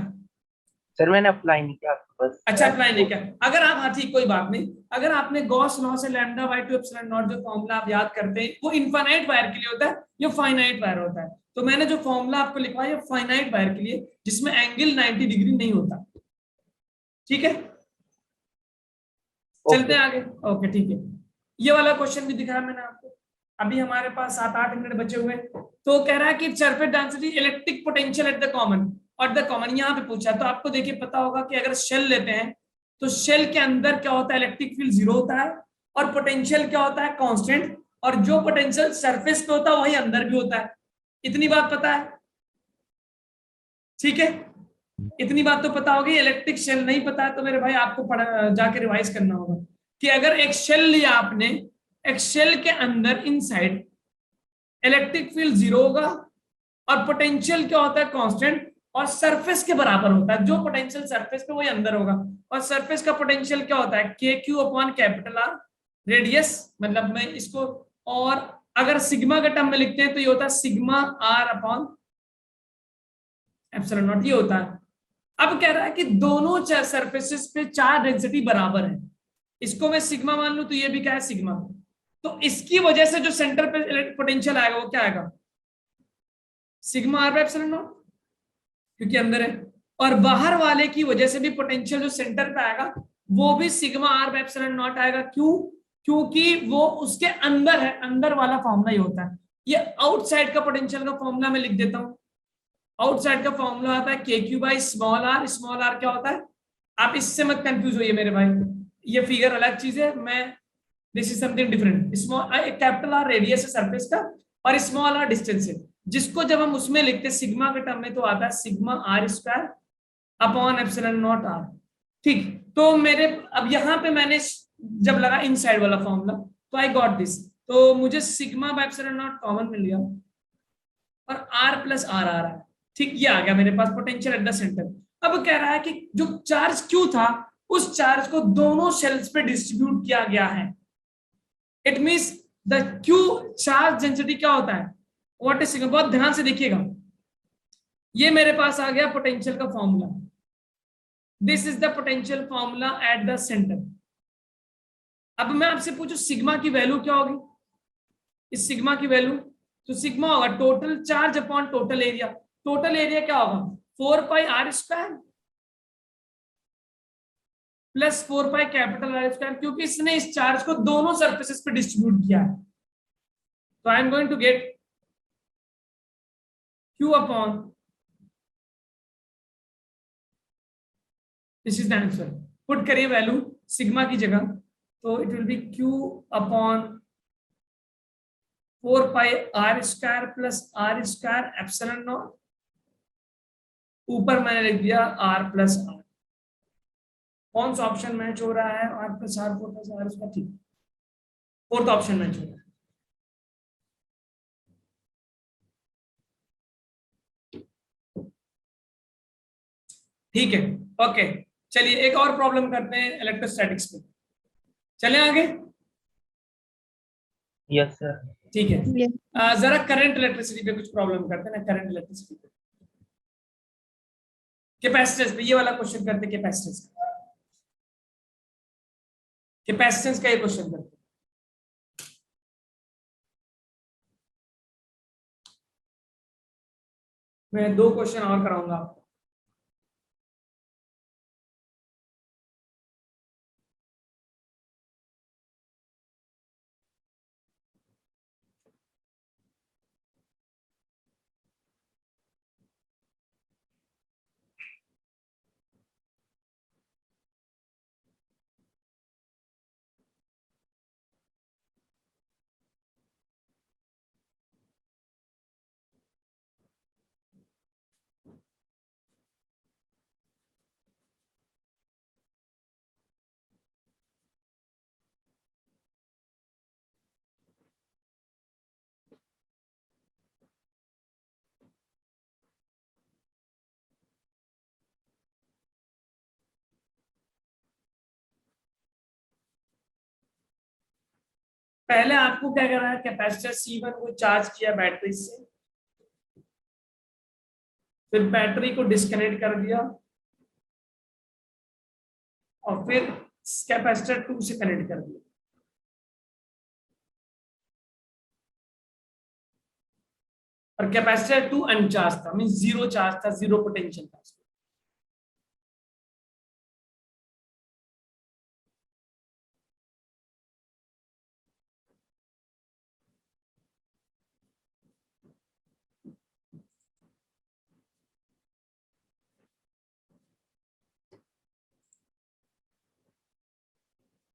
सर मैंने अप्लाई नहीं किया बस। अच्छा अप्लाई नहीं किया, अगर आप, हाँ ठीक कोई बात नहीं, अगर आपने गॉस लॉ से λ/2πε0 जो फॉर्मूला आप याद करते हैं वो इनफाइनाइट वायर के लिए होता है, ये फाइनाइट वायर होता है। तो मैंने जो फॉर्मूला आपको लिखवाया ये फाइनाइट वायर के लिए, जिसमें एंगल 90 डिग्री नहीं होता। ठीक है, चलते हैं आगे। ओके ठीक है, ये वाला क्वेश्चन भी दिखाया मैंने आपको। अभी हमारे पास 7-8 मिनट बचे हुए, तो कह रहा है कि surface density electric potential at the common, यहाँ पे पूछा। तो आपको देखिए पता होगा कि अगर शेल लेते हैं तो शेल के अंदर क्या होता है, इलेक्ट्रिक फील्ड 0 होता है, और पोटेंशियल क्या होता है, कांस्टेंट, और जो पोटेंशियल सरफेस पे होता है वही अंदर भी होता है। इतनी बात पता है? ठीक है, इतनी बात तो पता होगी। इलेक्ट्रिक शेल नहीं पता है तो मेरे भाई आपको जाके रिवाइज करना होगा कि अगर एक शेल लिया आपने, एक शेल के अंदर इनसाइड इलेक्ट्रिक फील्ड 0 होगा और पोटेंशियल क्या होता है, कांस्टेंट, और सरफेस के बराबर होता है। जो पोटेंशियल सरफेस पे वही अंदर होगा। और सरफेस का पोटेंशियल क्या होता है, K Q upon capital R, radius मतलब मैं इसको, और अगर सिग्मा के टर्म में लिखते हैं तो ये होता है sigma R upon epsilon naught, ये होता है। अब कह रहा है कि दोनों सरफेसेस पे चार्ज डेंसिटी बराबर है, इसको मैं सिग्मा मान लूं तो ये भी क्या है सिग्मा। तो इसकी वजह से जो सेंटर पे पोटेंशियल आएगा वो क्या आएगा, sigma R by epsilon naught, क्योंकि अंदर है। और बाहर वाले की वजह से भी पोटेंशियल जो सेंटर पे आएगा वो भी sigma R by epsilon naught आएगा। क्यों, क्योंकि वो उसके अंदर है, अंदर वाला फॉर्मूला ही होता है। ये आउटसाइड का पोटेंशियल का फॉर्मूला मैं लिख देता हूं। आउटसाइड का फॉर्मूला आता है K Q by small R. Small R क्या होता है, आप इससे मत कंफ्यूज होइए मेरे भाई, ये फिगर अलग चीज है, मैं this is something different. Small capital R radius है सरफेस का, और स्मॉल आर डिस्टेंस है, जिसको जब हम उसमें लिखते हैं सिग्मा के टर्म में तो आता है sigma R square upon epsilon naught R. ठीक, तो मेरे अब यहाँ पे मैंने जब लगा इनसाइड वाला फॉर्मूला तो आई गॉट दिस, तो मुझे sigma by epsilon naught common मिल गया और आर प्लस आर आ रहा है। ठीक, ये आ गया मेरे पास पोटेंशियल एट द सेंटर। अब कह रहा है कि जो चार्ज क्यू था उस चार्ज को दोनों शेल्स पे डिस्ट्रीब्यूट किया गया है। It means the Q charge density क्या होता है, व्हाट इज सिग्मा, बहुत ध्यान से देखिएगा। ये मेरे पास आ गया पोटेंशियल का formula, this is the potential formula at the centre. अब मैं आपसे पूछूं सिग्मा की वैल्यू क्या होगी, इस सिग्मा की वैल्यू, तो सिग्मा होगा total charge upon total area. Total area क्या होगा 4 pi R square plus 4 pi capital R square, क्योंकि इसने इस चार्ज को दोनों सरफेसेस पे डिस्ट्रीब्यूट किया है। तो I am going to get Q upon, this is the answer. Put करिए वैल्यू सिग्मा की जगह, तो it will be Q upon 4 pi R square plus R square epsilon naught, ऊपर मैंने लिख दिया आर प्लस आर। कौन सा ऑप्शन मैच हो रहा है, R plus R, 4 plus R square, ठीक, फोर्थ ऑप्शन मैच हो रहा है। ठीक है, ओके, चलिए एक और प्रॉब्लम करते हैं इलेक्ट्रोस्टैटिक्स पे, चलें आगे। Yes, sir. ठीक है, Yes. जरा करंट इलेक्ट्रिसिटी पे कुछ प्रॉब्लम करते हैं ना, करंट इलेक्ट्रिसिटी पे, कैपेसिटेंस पे ये वाला क्वेश्चन करते हैं, कैपेसिटेंस का, कैपेसिटेंस का ये क्वेश्चन करते हैं। मैं 2 क्वेश्चन और कराऊंगा आपको। पहले आपको क्या करना है, कैपेसिटर C1 को चार्ज किया बैटरी से, फिर बैटरी को डिस्कनेक्ट कर दिया और फिर कैपेसिटर 2 से कनेक्ट कर दिया। और कैपेसिटर 2 अनचार्ज था, मींस जीरो चार्ज था, जीरो पोटेंशियल था।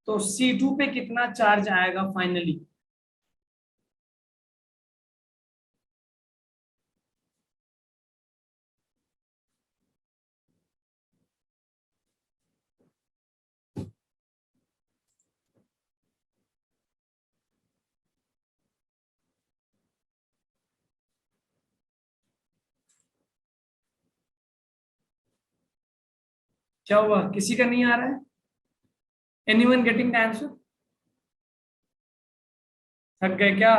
तो C2 पे कितना चार्ज आएगा फाइनली, क्या हुआ, किसी का नहीं आ रहा है? Anyone getting the answer? थक गए क्या?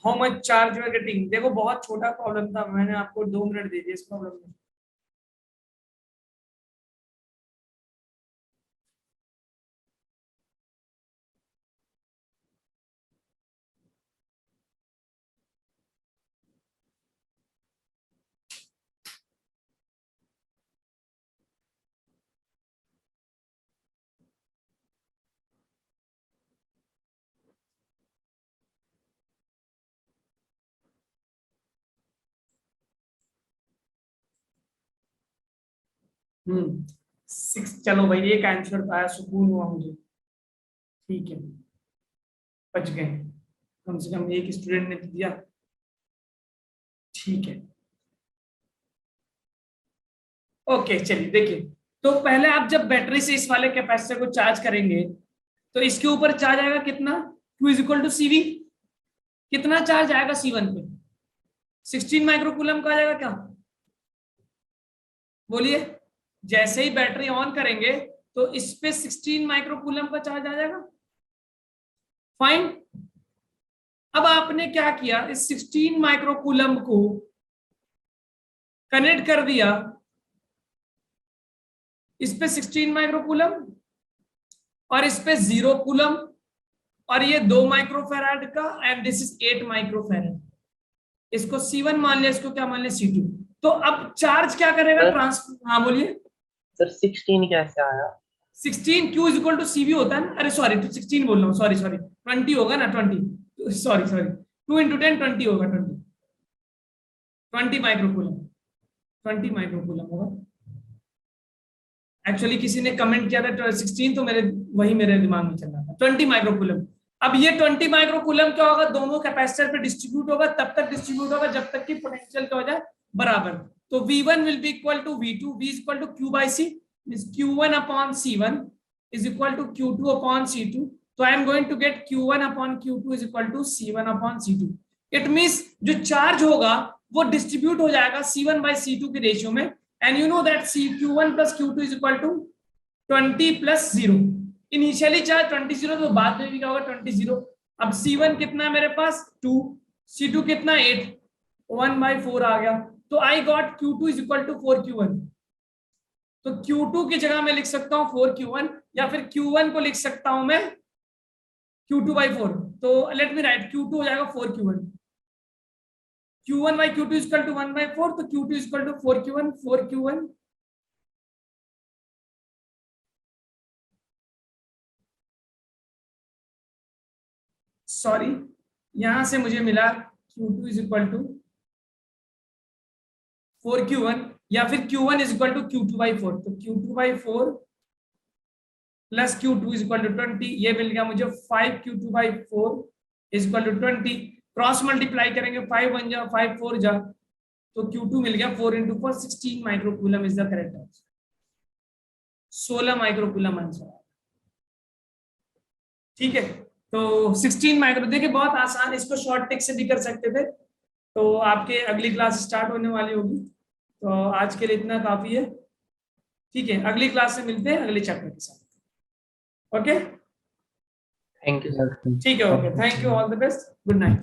How much charge you are getting? देखो बहुत छोटा प्रॉब्लम था, मैंने आपको 2 मिनट दे दिए इस प्रॉब्लम में। हम्म 6, चलो भाई एक आंसर पाया, सुकून हुआ मुझे। ठीक है, बच गए, कम से कम एक स्टूडेंट ने दिया। ठीक है, ओके चलिए देखिए। तो पहले आप जब बैटरी से इस वाले कैपेसिटर को चार्ज करेंगे तो इसके ऊपर चार्ज आएगा कितना? Q is equal to CV। कितना चार्ज आएगा C1 पे? 16 माइक्रोकूलम का आ जाएगा क्या? बोलिए। जैसे ही बैटरी ऑन करेंगे तो इस पे 16 माइक्रोकूलम का चार्ज आ जाएगा। फाइन। अब आपने क्या किया, इस 16 माइक्रोकूलम को कनेक्ट कर दिया इस पे 16 माइक्रोकूलम और इस पे 0 कूलम, और ये 2 माइक्रोफैराड का, एंड दिस इज 8 माइक्रोफैराड। इसको C1 मान लिया, इसको क्या मान लिया? C2। तो अब चार्ज क्या करेगा? ट्रांसफर। हाँ बोलिए सर 16 कैसे आया? 16 Q is equal to CV होता है ना। अरे सॉरी, 16 बोल रहा हूँ, सॉरी 20 होगा ना, 20, सॉरी 2 into 10 20 होगा, 20 माइक्रोकूलम, 20 माइक्रोकूलम होगा। एक्चुअली किसी ने कमेंट किया था 16, तो मेरे दिमाग में चल रहा था 20 माइक्रोकूलम। अब ये 20 माइक्रोकूलम क्या होगा? दोनों कैपेसिटर पे डिस्ट्रीब्यूट होगा, तब तक डिस्ट्रीब्यूट होगा जब तक कि पोटेंशियल क्या हो जाए? बराबर। तो V1 will be equal to V2, V is equal to Q by C, means Q1 upon C1 is equal to Q2 upon C2. So I am going to get Q1 upon Q2 is equal to C1 upon C2. It means जो charge होगा वो distribute हो जाएगा C1 by C2 के ratio में, and you know that Q1 plus Q2 is equal to 20 plus 0. Initially charge 20 0, तो बाद में भी क्या होगा? 20 0। अब C1 कितना है मेरे पास? 2, C2 कितना? 8, 1/4 आ गया। तो I got Q2 is equal to 4Q1। तो Q2 की जगह मैं लिख सकता हूं 4Q1, या फिर Q1 को लिख सकता हूं मैं Q2/4। तो लेट मी राइट, Q2 हो जाएगा 4Q1, Q1 by Q2 is equal to 1/4, तो Q2 is equal to 4Q1। Sorry, यहां से मुझे मिला Q2 is equal to 4Q1, या फिर Q1 is equal to Q2/4। तो Q2/4 plus Q2 is equal to 20, ये मिल गया मुझे 5Q2/4 is equal to 20। Cross multiply करेंगे, 5 1 जा 5 4 जा, तो Q2 मिल गया 4 into 4, 16 microcoulomb is the correct answer. 16 microcoulomb answer. ठीक है, तो 16 माइक्रो, देखिए बहुत आसान, इसको शॉर्ट टिक से भी कर सकते थे। तो आपके अगली क्लास स्टार्ट होने वाली होगी, तो आज के लिए इतना काफी है। ठीक है, अगली क्लास से मिलते हैं अगले चैप्टर के साथ। Okay, thank you sir. ठीक है, okay, thank you, all the best, good night.